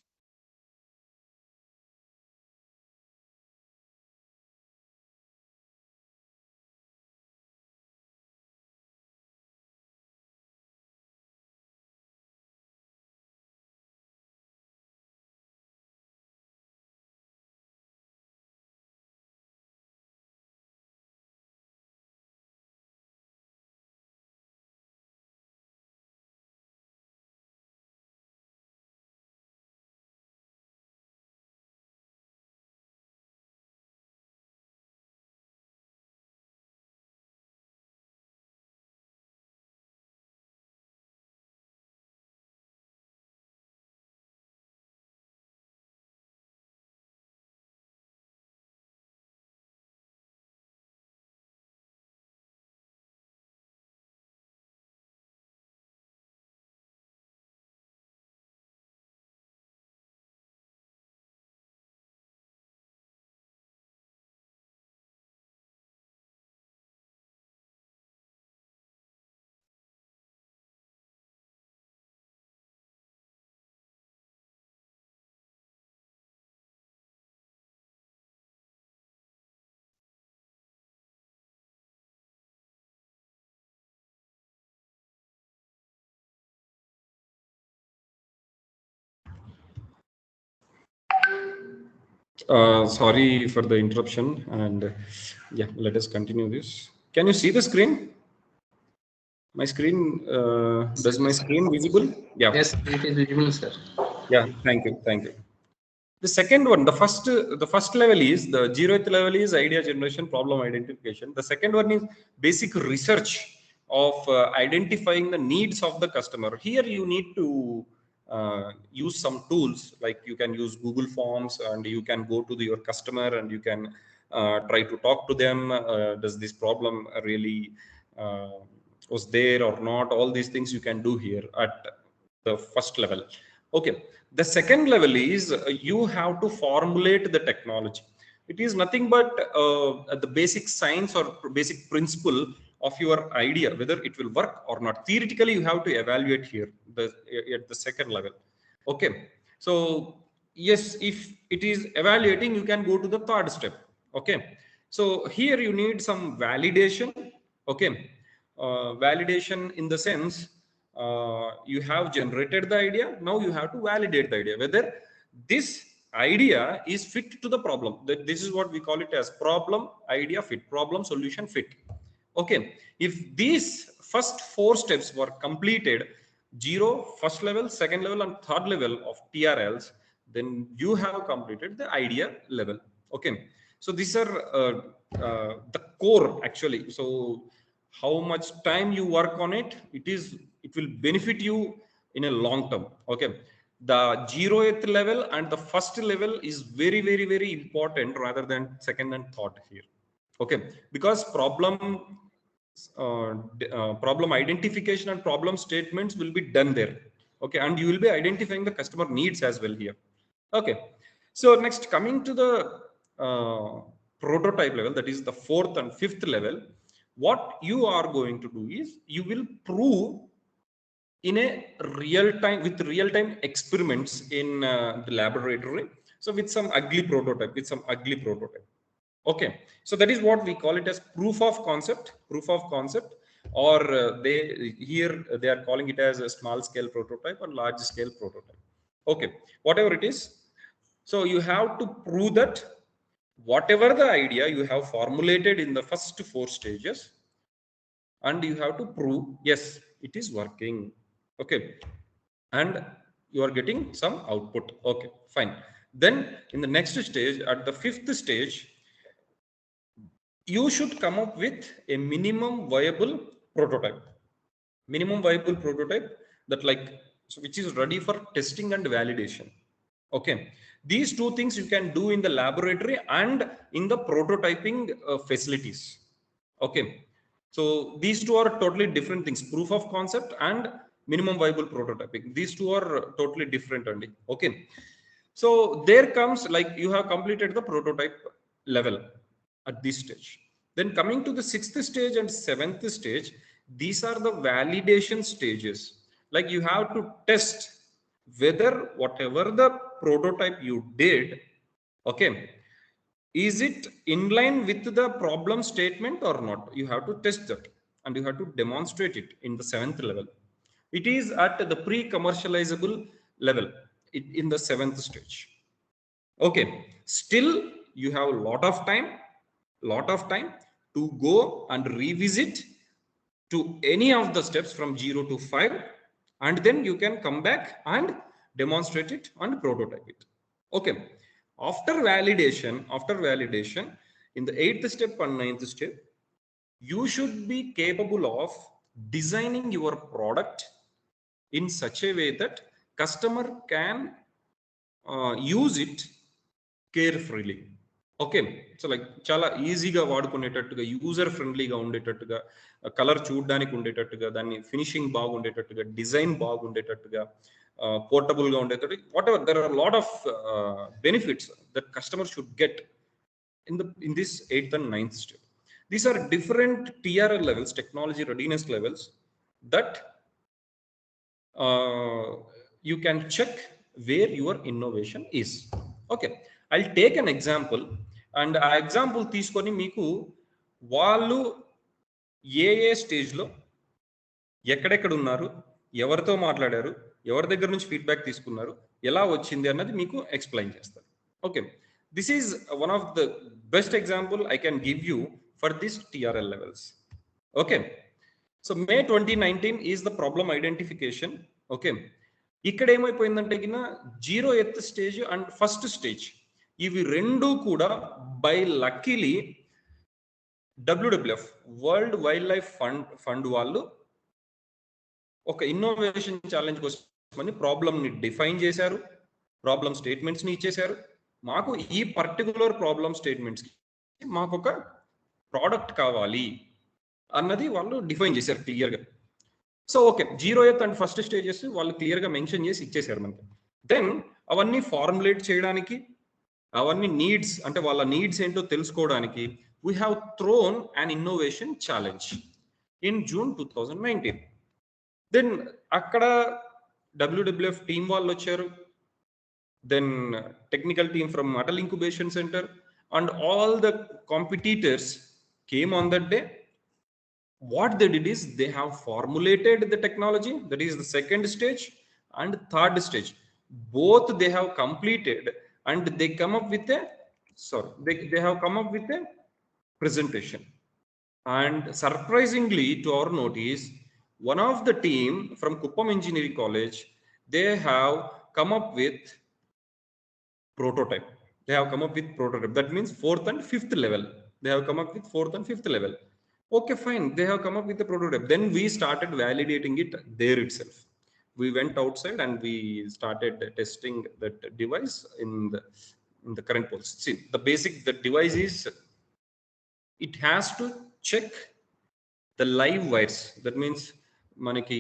Sorry for the interruption, and yeah, let us continue this. Can you see the screen? My screen, does my screen visible? Yeah. Yes, it is visible, sir. Yeah, thank you. The second one, the first level is, the 0th level is idea generation, problem identification. The second one is basic research of identifying the needs of the customer. Here you need to use some tools, like you can use Google Forms, and you can go to your customer and you can try to talk to them. Does this problem really was there or not? All these things you can do here at the first level. Okay, the second level is you have to formulate the technology. It is nothing but the basic science or basic principle of your idea, whether it will work or not. Theoretically you have to evaluate here at the second level. Okay, so yes, if it is evaluating, you can go to the third step. Okay, so here you need some validation. Okay, validation in the sense, you have generated the idea. Now you have to validate the idea, whether this idea is fit to the problem. This is what we call it as problem idea fit, problem solution fit. Okay, if these first 4 steps were completed, 0, first level, second level, and third level of TRLs, then you have completed the idea level. Okay, so these are the core actually. So how much time you work on it, it will benefit you in a long term. Okay, the 0th level and the first level is very, very, very important rather than second and third here. Okay, because problem identification and problem statements will be done there. Okay, and you will be identifying the customer needs as well here. Okay, so next, coming to the prototype level, that is the 4th and 5th level, what you are going to do is you will prove in a real time, with real time experiments in the laboratory. So with some ugly prototype, Okay, so that is what we call it as proof of concept, or they are calling it as a small scale prototype or large scale prototype. Okay, whatever it is. So you have to prove that whatever the idea you have formulated in the first 4 stages, and you have to prove, yes, it is working. Okay, and you are getting some output. Okay, fine. Then in the next stage, at the 5th stage, you should come up with a minimum viable prototype. That which is ready for testing and validation. Okay, these 2 things you can do in the laboratory and in the prototyping facilities. Okay, so these 2 are totally different things, proof of concept and minimum viable prototyping. These 2 are totally different only. Okay, so there comes, like, you have completed the prototype level at this stage. Then coming to the 6th stage and 7th stage, these are the validation stages. Like, you have to test whether whatever the prototype you did, okay, is it in line with the problem statement or not. You have to test that and you have to demonstrate it in the 7th level. It is at the pre-commercializable level in the 7th stage. Okay, still you have a lot of time to go and revisit to any of the steps from 0 to 5, and then you can come back and demonstrate it and prototype it. Okay, after validation, in the 8th step and 9th step, you should be capable of designing your product in such a way that customer can use it carefully. Okay, so like చాలా ఈజీగా వాడుకునేటట్టుగా, user ఫ్రెండ్లీగా ఉండేటట్టుగా, colour చూడడానికి ఉండేటట్టుగా, దాన్ని finishing బాగుండేటట్టుగా, design బాగుండేటట్టుగా, పోర్టబుల్గా ఉండేటట్టు, whatever, there are lot of benefits that customer should get in this 8th and 9th step. These are different TRL levels, technology readiness levels, that you can check where your innovation is. Okay, I'll take an example, and ఆ example తీసుకొని మీకు వాళ్ళు ఏ స్టేజ్లో ఎక్కడెక్కడ ఉన్నారు, ఎవరితో మాట్లాడారు, ఎవరి దగ్గర నుంచి ఫీడ్బ్యాక్ తీసుకున్నారు, ఎలా వచ్చింది అన్నది మీకు ఎక్స్ప్లెయిన్ చేస్తారు. Okay, this is one of the best example I can give you for this TRL levels. Okay, so May 2019 is the problem identification. Okay, ఇక్కడ ఏమైపోయిందంటే కింద 0th stage and first stage, ఇవి రెండు కూడా by luckily WWF, world wild life fund వాళ్ళు ఒక innovation challenge కోసమని ప్రాబ్లమ్ని డిఫైన్ చేశారు, ప్రాబ్లమ్ స్టేట్మెంట్స్ని ఇచ్చేశారు. మాకు ఈ పర్టికులర్ ప్రాబ్లమ్ స్టేట్మెంట్స్కి మాకు ఒక ప్రోడక్ట్ కావాలి అన్నది వాళ్ళు డిఫైన్ చేశారు క్లియర్గా. So okay, 0th and first stages వాళ్ళు క్లియర్గా మెన్షన్ చేసి ఇచ్చేసారు మనకి. దెన్ అవన్నీ ఫార్ములేట్ చేయడానికి, అవన్నీ నీడ్స్ అంటే వాళ్ళ నీడ్స్ ఏంటో తెలుసుకోవడానికి we have thrown an innovation challenge in June 2019. Then అక్కడ WWF టీమ్ వాళ్ళు వచ్చారు, then technical team from Atal Incubation Center, and all the competitors came on that day. what they did is they have formulated the technology, that is the second stage, and third stage. Both they have completed, and they come up with a they have come up with a presentation. And surprisingly, to our notice, one of the team from Kuppam Engineering College, they have come up with prototype. They have come up with prototype. That means 4th and 5th level. They have come up with 4th and 5th level. Okay, fine. They have come up with the prototype. Then we started validating it there itself. We went outside and we started testing that device in the current pulse. See, the device is, it has to check the live wires. That means మనకి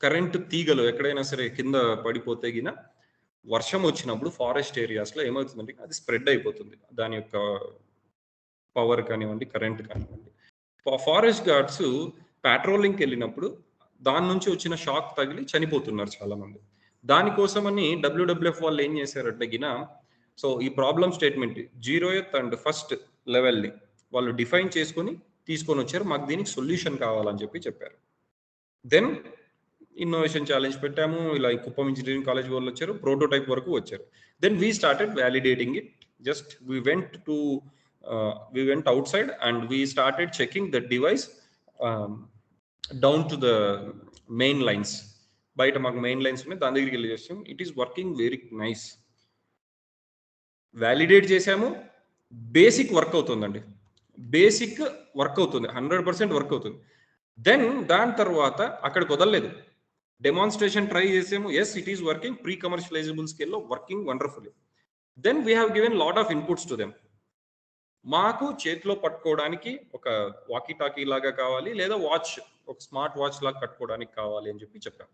current తీగలు ఎక్కడైనా సరే కింద పడిపోతే గిన వర్షం వచ్చినప్పుడు forest ఏరియాస్లో ఏమవుతుందంటే అది స్ప్రెడ్ అయిపోతుంది, దాని యొక్క పవర్ కానివ్వండి, కరెంట్ కానివ్వండి. ఫారెస్ట్ గార్డ్స్ పెట్రోలింగ్కి వెళ్ళినప్పుడు దాని నుంచి వచ్చిన షాక్ తగిలి చనిపోతున్నారు చాలామంది. దానికోసమని WWF వాళ్ళు ఏం చేశారంటే గిన, సో ఈ problem statement 0th and 1st లెవెల్ని వాళ్ళు డిఫైన్ చేసుకొని తీసుకొని వచ్చారు. మాకు దీనికి సొల్యూషన్ కావాలని చెప్పారు. దెన్ ఇన్నోవేషన్ ఛాలెంజ్ పెట్టాము, ఇలా కుప్పం ఇంజనీరింగ్ కాలేజ్ వాళ్ళు వచ్చారు, ప్రోటోటైప్ వరకు వచ్చారు. Then we started validating it. Just we went outside and we started checking the device down to the main lines. బయట మాకు మెయిన్ లైన్స్ ఉన్నాయి, దాని దగ్గరికి వెళ్ళి చేస్తాం. It is working very nice. Validate చేసాము, బేసిక్ వర్క్ అవుతుందండి, basic work అవుతుంది, 100% వర్క్ అవుతుంది. దెన్ దాని తర్వాత అక్కడికి వదలలేదు, డెమాన్స్ట్రేషన్ ట్రై చేసాము. Yes, it is working, pre commercialisable స్కేల్లో working wonderfully. Then we have given lot of inputs to them. మాకు చేతిలో పట్టుకోవడానికి ఒక వాకీ టాకీ లాగా కావాలి, లేదా వాచ్, ఒక స్మార్ట్ వాచ్ లాగా కట్టుకోవడానికి కావాలి అని చెప్పాం.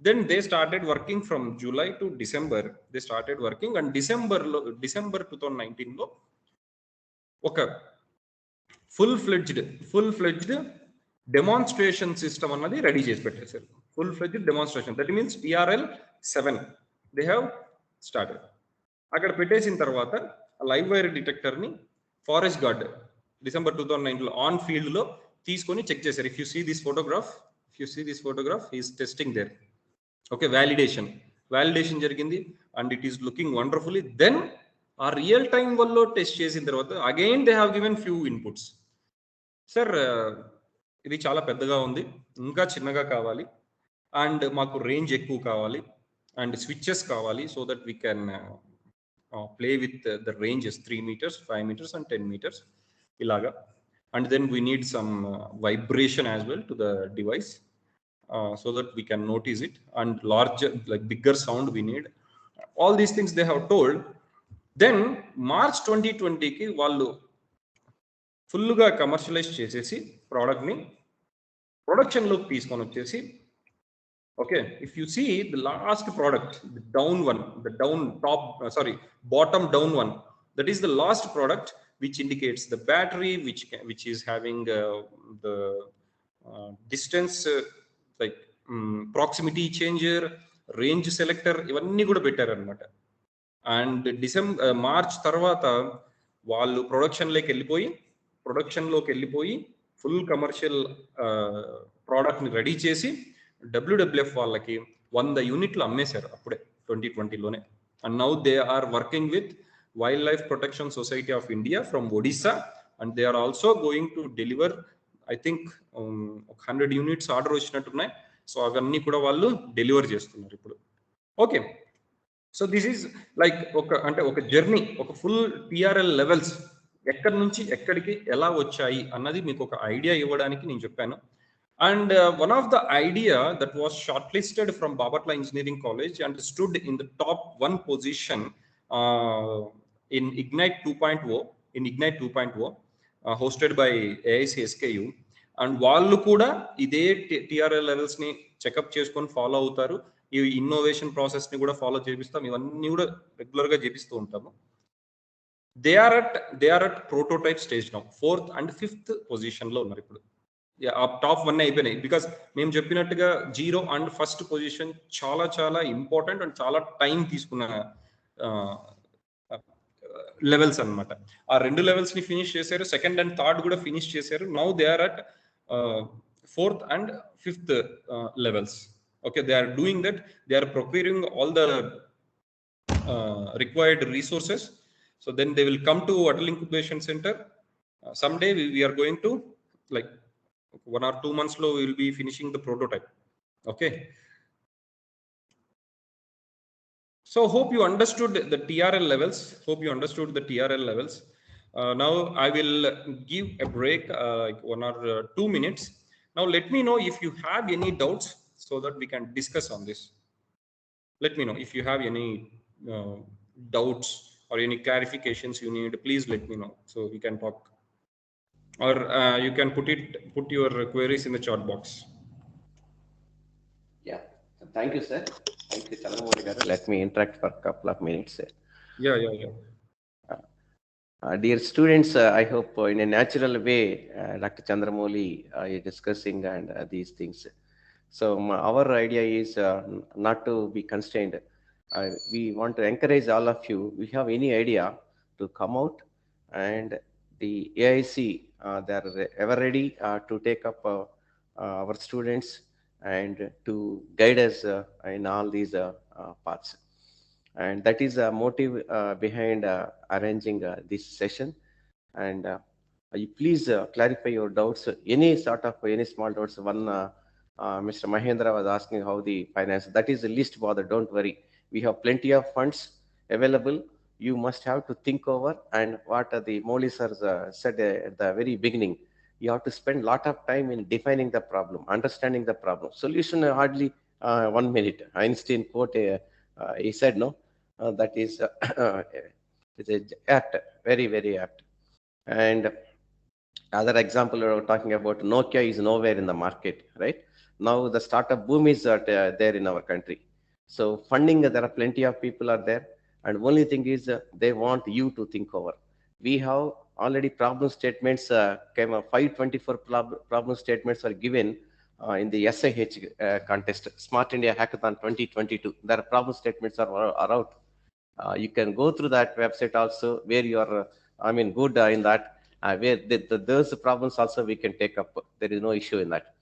Then they started working from July to December. They started working, and December 2019 లో ఒక ఫుల్ ఫ్లెడ్జ్డ్ డెమాన్స్ట్రేషన్ సిస్టమ్ అన్నది రెడీ చేసి పెట్టేశారు. Full fledged demonstration, that means TRL 7 they have started. అక్కడ పెట్టేసిన తర్వాత లైవ్ వైర్ డిటెక్టర్ని ఫారెస్ట్ గార్డ్ December 2019 ఆన్ ఫీల్డ్లో తీసుకొని చెక్ చేశారు. If you see this photograph he's testing there. Okay, validation జరిగింది and it is looking wonderfully. Then ఆ real time వల్ల టెస్ట్ చేసిన తర్వాత again they have given few inputs. Sir, ఇది చాలా పెద్దగా ఉంది, ఇంకా చిన్నగా కావాలి, అండ్ మాకు రేంజ్ ఎక్కువ కావాలి, అండ్ స్విచ్చెస్ కావాలి, so that we can play with the ranges 3 meters, 5 meters and 10 meters ఇలాగా. And then we need some vibration as well to the device, so that we can notice it, and larger, like bigger sound we need. All these things they have told. Then March 2020 ki vallu full ga commercialize chesesi product ni production lo teeskoni vachesi. Okay, if you see the last product, the bottom down one, that is the last product which indicates the battery, which is having the distance, like proximity changer, range selector, ఇవన్నీ కూడా పెట్టారనమాట. And March తర్వాత వాళ్ళు ప్రొడక్షన్లోకి వెళ్ళిపోయి full commercial ప్రోడక్ట్ని ready చేసి WWF వాళ్ళకి 100 యూనిట్లు అమ్మేశారు అప్పుడే 2020లోనే. And now they are working with wildlife protection society of India from Odisha, and they are also going to deliver, I think 100 units order వచ్చినట్టున్నాయి. సో అవన్నీ కూడా వాళ్ళు డెలివర్ చేస్తున్నారు ఇప్పుడు. Okay, so this is like ఒక journey, ఒక full TRL levels ఎక్కడి నుంచి ఎక్కడికి ఎలా వచ్చాయి అన్నది మీకు ఒక ఐడియా ఇవ్వడానికి నేను చెప్పాను. And one of the idea that was short listed from Bapatla engineering college and stood in the top 1 position in Ignite 2.0 hosted by AICSKU. And వాళ్ళు కూడా ఇదే TRL లెవెల్స్ ని చెకప్ చేసుకొని ఫాలో అవుతారు. ఈ ఇన్నోవేషన్ ప్రాసెస్ ని కూడా ఫాలో చేపిస్తాం, ఇవన్నీ కూడా రెగ్యులర్ గా చేపిస్తూ ఉంటాము. They are at prototype stage now. 4th and 5th position లో ఉన్నారు ఇప్పుడు. టాప్ 1 అయిపోయినాయి. బికాస్ మేము చెప్పినట్టుగా 0 and 1st పొజిషన్ చాలా చాలా ఇంపార్టెంట్ అండ్ చాలా టైం తీసుకున్న లెవెల్స్ అనమాట. ఆ 2 లెవెల్స్ ని ఫినిష్ చేశారు, 2nd and 3rd కూడా ఫినిష్ చేశారు. Now they are at fourth and fifth levels. Okay, they are doing that. They are procuring all the required resources. So then they will come to Adult Incubation Center. Someday we are going to, like 1 or 2 months we will be finishing the prototype. Okay. So hope you understood the TRL levels. Now I will give a break, like 1 or 2 minutes. Now let me know if you have any doubts so that we can discuss on this. Let me know if you have any doubts or any clarifications you need. Please let me know so we can talk. Or you can put your queries in the chat box. Yeah, thank you, sir. Thank you, Chandramouli garu. Let me interact for a couple of minutes. Yeah. Dear students, I hope in a natural way, Dr. Chandramouli is discussing and these things. So our idea is not to be constrained. We want to encourage all of you. We have any idea to come out, and the AIC, they are ever ready to take up our students and to guide us in all these paths. And that is a motive behind arranging this session. And you please clarify your doubts, any small doubts. One Mr. Mahendra was asking how the finance, that is the least bother, don't worry. We have plenty of funds available. You must have to think over, and what the Moli sir said at the very beginning, you have to spend a lot of time in defining the problem, understanding the problem. Solution hardly 1 minute. Einstein quote, he said, no, that is it's apt, very apt. And other example, we were talking about Nokia is nowhere in the market, right? Now the startup boom is there in our country. So funding, there are plenty of people are there, and only thing is they want you to think over. We have already problem statements came up. 524 problem statements are given in the SIH contest, Smart India Hackathon 2022. There are problem statements are out. You can go through that website also, where you are, good in that. Where those problems also we can take up. There is no issue in that,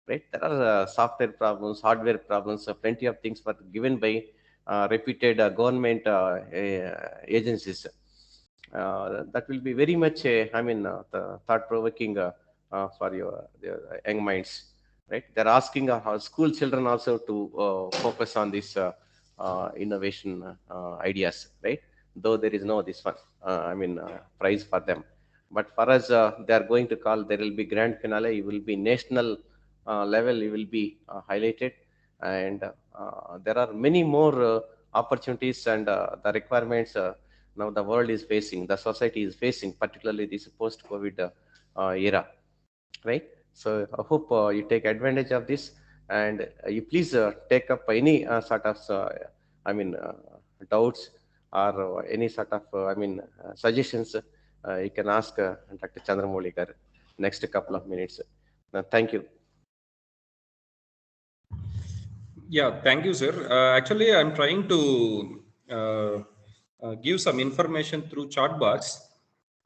right? There are software problems, hardware problems, plenty of things were given by reputed government agencies. That will be very much, thought-provoking for your young minds, right? They're asking our school children also to focus on this innovation ideas, right? Though there is no this one, prize for them. But for us, they are going to call, there will be grand finale, it will be national level, it will be highlighted. And there are many more opportunities and the requirements now the world is facing, the society is facing, particularly this post-COVID era, right? So I hope you take advantage of this, and you please take up any sort of, doubts or any sort of, suggestions. You can ask Dr. Chandramouli garu next couple of minutes. Thank you. Yeah, thank you, sir. Actually, I'm trying to give some information through chat box,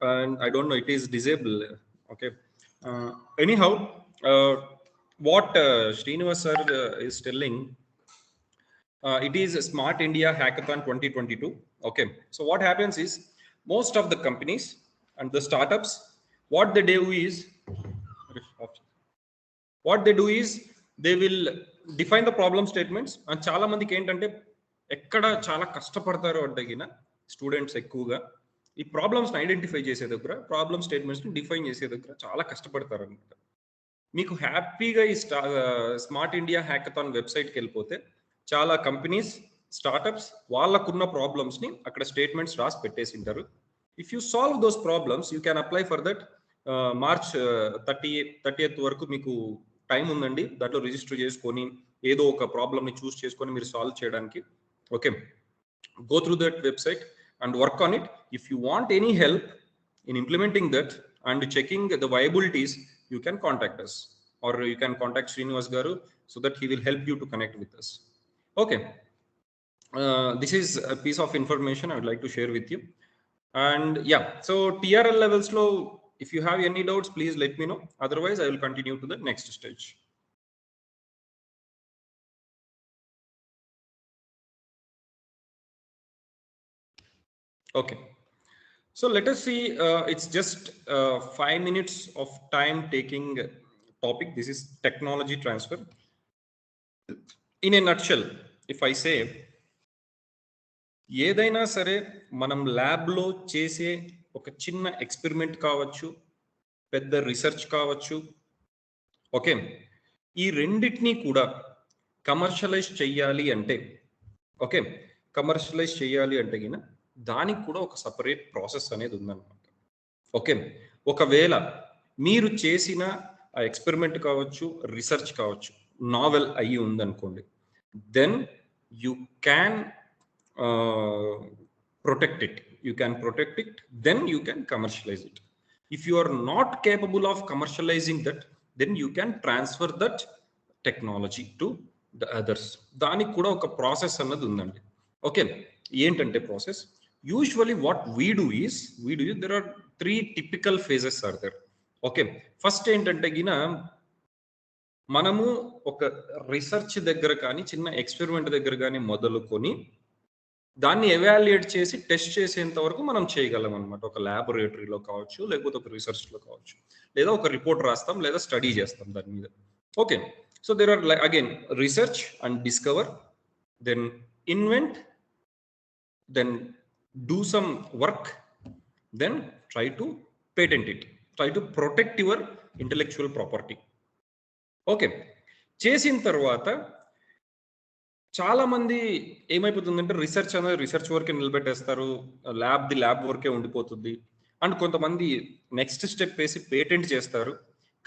and I don't know, it is disabled. Okay. Anyhow, what Srinivas sir is telling, it is Smart India Hackathon 2022. Okay. So what happens is, most of the companies and the startups, what they do is they will define the problem statements. And చాలా మందికి ఏంటంటే ఎక్కడ చాలా కష్టపడతారు అంటే students ఎక్కువగా ఈ problems identify చేసే దగ్గర, ప్రాబ్లమ్ స్టేట్మెంట్స్ ని డిఫైన్ చేసే దగ్గర చాలా కష్టపడతారు అనమాట. మీకు హ్యాపీగా ఈ స్మార్ట్ ఇండియా హ్యాకథాన్ వెబ్సైట్కి వెళ్ళిపోతే చాలా కంపెనీస్, స్టార్టప్స్ వాళ్ళకున్న ప్రాబ్లమ్స్ ని అక్కడ స్టేట్మెంట్స్ రాసి పెట్టేసి ఉంటారు. If you solve those problems, you can apply for that. March 30th వరకు మీకు టైం ఉందండి. దాంట్లో రిజిస్టర్ చేసుకొని ఏదో ఒక ప్రాబ్లమ్ ని చూస్ చేసుకొని మీరు సాల్వ్ చేయడానికి. Okay, go through that website and work on it. If you want any help in implementing that and checking the viabilities, you can contact us, or you can contact Srinivas garu so that he will help you to connect with us. Okay, this is a piece of information I would like to share with you. And yeah, so TRL levels lo If you have any doubts, please let me know. Otherwise, I will continue to the next stage. Okay. So let us see, it's just 5 minutes of time taking topic. This is technology transfer. In a nutshell, if I say, ఏదైనా సరే మనం ల్యాబ్లో చేసే ఒక చిన్న experiment కావచ్చు, పెద్ద research కావచ్చు, ఓకే, ఈ రెండింటినీ కూడా కమర్షియలైజ్ చెయ్యాలి అంటే, ఓకే, కమర్షియలైజ్ చేయాలి అంటే గిన దానికి కూడా ఒక సపరేట్ ప్రాసెస్ అనేది ఉందన్నమాట. ఓకే, ఒకవేళ మీరు చేసిన ఆ ఎక్స్పెరిమెంట్ కావచ్చు, రీసెర్చ్ కావచ్చు, నావెల్ అయ్యి ఉందనుకోండి, then you can protect it. You can protect it, then you can commercialize it. If you are not capable of commercializing that, then you can transfer that technology to the others. దానికి కూడా ఒక process అన్నది ఉందండి. Okay, ఏంటంటే process, usually what we do is there are 3 typical phases are there. Okay, first ఏంటంటే గిన మనము ఒక రీసెర్చ్ దగ్గర కానీ చిన్న ఎక్స్పెరిమెంట్ దగ్గర కానీ మొదలుకొని దాన్ని ఎవాల్యుయేట్ చేసి టెస్ట్ చేసేంత వరకు మనం చేయగలం అనమాట. ఒక ల్యాబొరేటరీలో కావచ్చు, లేకపోతే ఒక రీసెర్చ్లో కావచ్చు, లేదా ఒక రిపోర్ట్ రాస్తాం, లేదా స్టడీ చేస్తాం దాని మీద. Okay, so there are again research and discover, then invent, then do some work, then try to patent it, try to protect your intellectual property. Okay, చేసిన తర్వాత చాలా మంది ఏమైపోతుందంటే రీసెర్చ్ అనేది రీసెర్చ్ వరకే నిలబెట్టేస్తారు, ల్యాబ్ వరకే ఉండిపోతుంది. అండ్ కొంతమంది నెక్స్ట్ స్టెప్ వేసి పేటెంట్ చేస్తారు,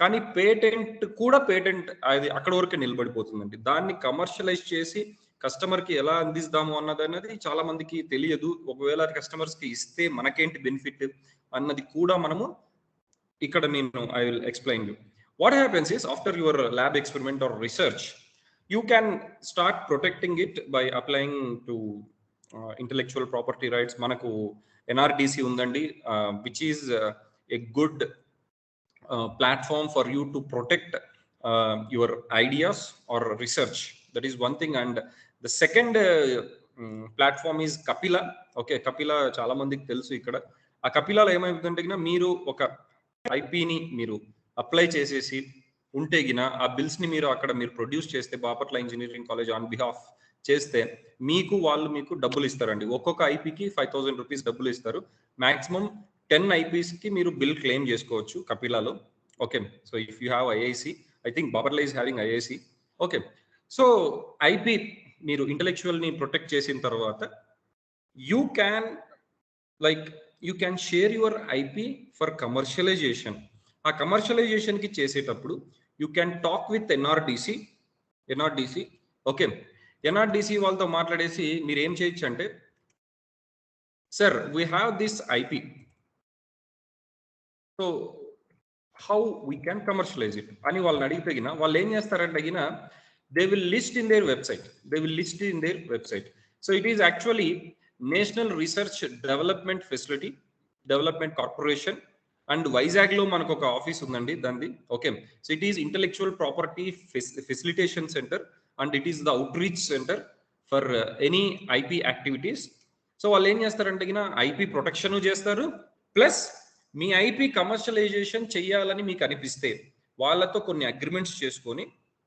కానీ పేటెంట్ అది అక్కడ వరకే నిలబడిపోతుందండి. దాన్ని కమర్షియలైజ్ చేసి కస్టమర్కి ఎలా అందిస్తాము అన్నది అనేది చాలా మందికి తెలియదు. ఒకవేళ కస్టమర్స్కి ఇస్తే మనకేంటి బెనిఫిట్ అన్నది కూడా మనము ఇక్కడ I will explain you. What happens is, after your lab experiment are research, you can start protecting it by applying to intellectual property rights. Manaku NRDC undandi, which is a good platform for you to protect your ideas or research. That is one thing. And the second platform is Kapila. Okay, Kapila చాలా మందికి తెలుసు. ఇక్కడ ఆ కపిలాలో ఏమైందంటే గిన మీరు ఒక ఐపీని మీరు అప్లై చేసేసి ఉంటే గిన ఆ బిల్స్ ని మీరు అక్కడ ప్రొడ్యూస్ చేస్తే, Bapatla engineering college on behalf చేస్తే వాళ్ళు మీకు డబ్బులు ఇస్తారండి. ఒక్కొక్క ఐపీకి 5,000 రూపీస్ డబ్బులు ఇస్తారు. మాక్సిమం 10 ఐపీస్ కి మీరు బిల్ క్లెయిమ్ చేసుకోవచ్చు కపిలాలో. Okay, so if you have IIC, I think Bapatla is having IIC. Okay, so IP మీరు ఇంటెలెక్చువల్ ని ప్రొటెక్ట్ చేసిన తర్వాత you can share your IP for commercialization. ఆ కమర్షియలైజేషన్ కి చేసేటప్పుడు you can talk with NRDC. Okay, NRDC వాళ్ళతో మాట్లాడేసి మీరు ఏం చేయొచ్చు అంటే, sir we have this IP, so how we can commercialize it అని వాళ్ళని అడిగితే గిన వాళ్ళు ఏం చేస్తారంటే గిన they will list in there website. So it is actually national research development corporation, and Vizag లో మనకు ఒక ఆఫీస్ ఉందండి దాన్ని. Okay, so it is intellectual property facilitation centre and it is the out reach centre for any IP activities. So వాళ్ళు ఏం చేస్తారంటే గిన IP protection చేస్తారు, ప్లస్ మీ ఐపీ కమర్షియలైజేషన్ చేయాలని మీకు అనిపిస్తే వాళ్ళతో కొన్ని అగ్రిమెంట్స్ చేసుకొని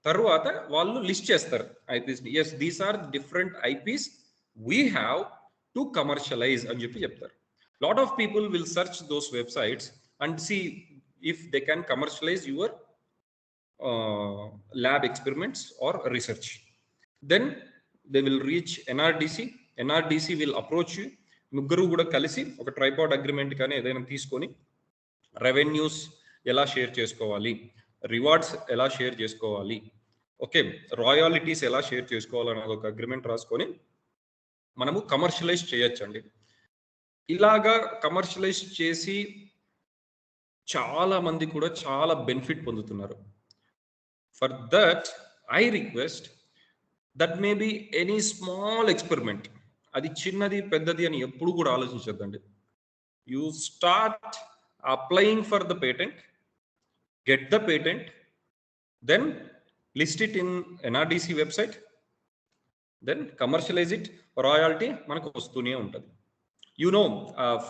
తర్వాత వాళ్ళు లిస్ట్ చేస్తారు IPs. Yes, these are different IPs we have to commercialise అని చెప్తారు. Lot of people will search those websites and see if they can commercialize your lab experiments or research. Then they will reach NRDC. NRDC will approach you. ముగ్గురు కూడా కలిసి ఒక tripod agreement కానీ ఏదైనా తీసుకొని revenues ఎలా షేర్ చేసుకోవాలి, rewards ఎలా షేర్ చేసుకోవాలి, ఓకే, రాయల్టీస్ ఎలా షేర్ చేసుకోవాలని ఒక అగ్రిమెంట్ రాసుకొని మనము కమర్షియలైజ్ చేయొచ్చండి. ఇలాగా కమర్షియలైజ్ చేసి చాలా మంది కూడా చాలా బెనిఫిట్ పొందుతున్నారు. For that I request that may be any small experiment, అది చిన్నది పెద్దది అని ఎప్పుడు కూడా ఆలోచించద్దండి. You start applying for the patent, get the patent, then list it in NRDC website, then commercialize it, royalty మనకు వస్తూనే ఉంటుంది.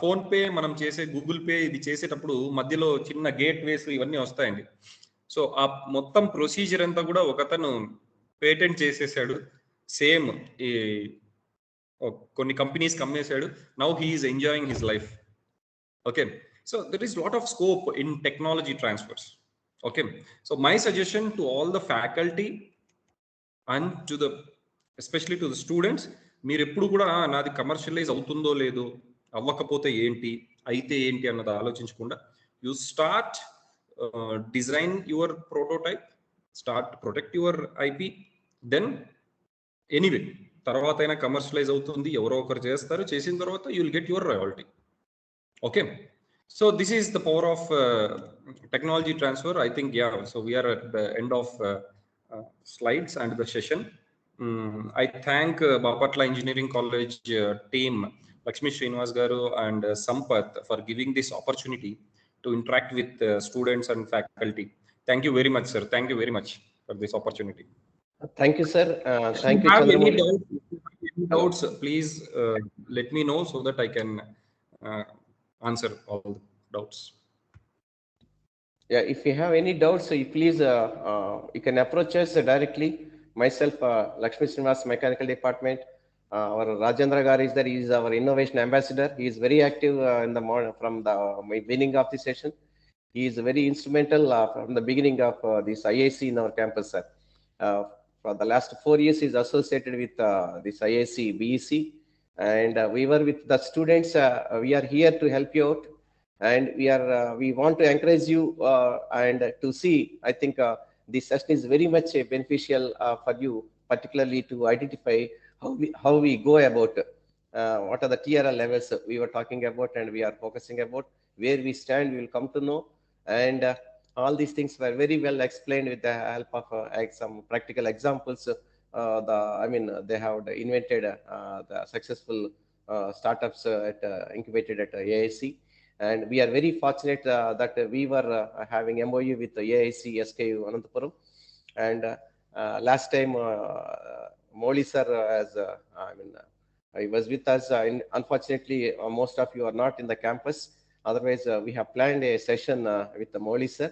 ఫోన్ పే మనం చేసే గూగుల్ పే ఇది చేసేటప్పుడు మధ్యలో చిన్న గేట్ వేస్ ఇవన్నీ వస్తాయండి. సో ఆ మొత్తం ప్రొసీజర్ అంతా కూడా ఒకతను పేటెంట్ చేసేసాడు, సేమ్ ఈ కొన్ని కంపెనీస్ అమ్మేశాడు. Now he is enjoying his life. Okay, so there is lot of scope in technology transfers. Okay, so my suggestion to all the faculty and to the especially to the students, మీరు ఎప్పుడు కూడా నాది commercialise అవుతుందో లేదో, అవ్వకపోతే ఏంటి, అయితే ఏంటి అన్నది ఆలోచించకుండా you start design your prototype, start protect your IP, then anyway తర్వాత అయినా కమర్షియలైజ్ అవుతుంది, ఎవరో ఒకరు చేస్తారు, చేసిన తర్వాత you will get your royalty. Okay, so this is the power of technology transfer. I think, yeah, so we are at the end of slides and the session. I thank Bapatla Engineering College team, Lakshmi Srinivas Garu and Sampath, for giving this opportunity to interact with students and faculty. Thank you very much, sir. Thank you very much for this opportunity. Thank you, sir. Thank you, Chandramouli. Any doubts, please let me know so that I can answer all the doubts. Yeah, if you have any doubts, you please you can approach us directly. Myself, Lakshmi Srinivas, Mechanical Department. Our Rajendra Gar is there. He is our innovation ambassador. He is very active in the morning from the beginning of the session. He is very instrumental from the beginning of this IAC in our campus, sir. For the last 4 years, he is associated with this IAC BEC, and we were with the students. We are here to help you out, and we want to encourage you and to see. I think this session is very much beneficial for you, particularly to identify how we go about what are the TRL levels we were talking about and we are focusing about. Where we stand, we will come to know, and all these things were very well explained with the help of some practical examples. They have invented the successful startups incubated at AIC. And we are very fortunate that we were having MOU with the AIC SKU Anantapuram. And last time, Moli sir he was with us. Unfortunately, most of you are not in the campus. Otherwise, we have planned a session with the Moli sir.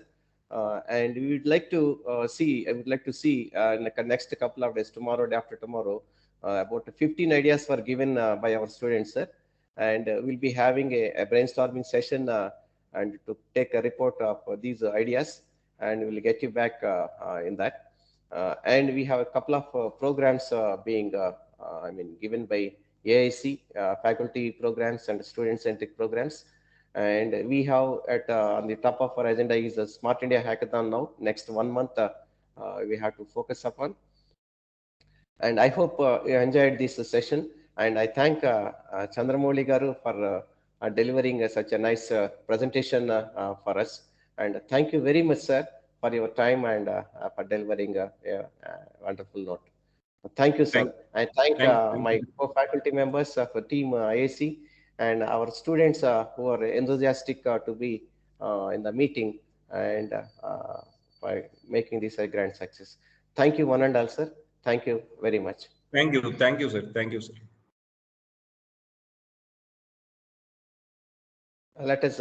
And we would like to I would like to see in the next couple of days, tomorrow, day after tomorrow, about 15 ideas were given by our students, sir. And we'll be having a brainstorming session and to take a report of these ideas, and we'll get you back in that. And we have a couple of programs being given by AIC, faculty programs and student-centric programs. And we have on the top of our agenda is a Smart India Hackathon now. Next 1 month, we have to focus upon. And I hope you enjoyed this session. And I thank Chandramouli Garu for delivering such a nice presentation for us. And thank you very much, sir, for your time and for delivering a wonderful note. Thank you, sir. I thank my co-faculty members for team IAC and our students who are enthusiastic to be in the meeting and by making this a grand success. Thank you, one and all, sir. Thank you very much. Thank you, sir. Thank you, sir. Let us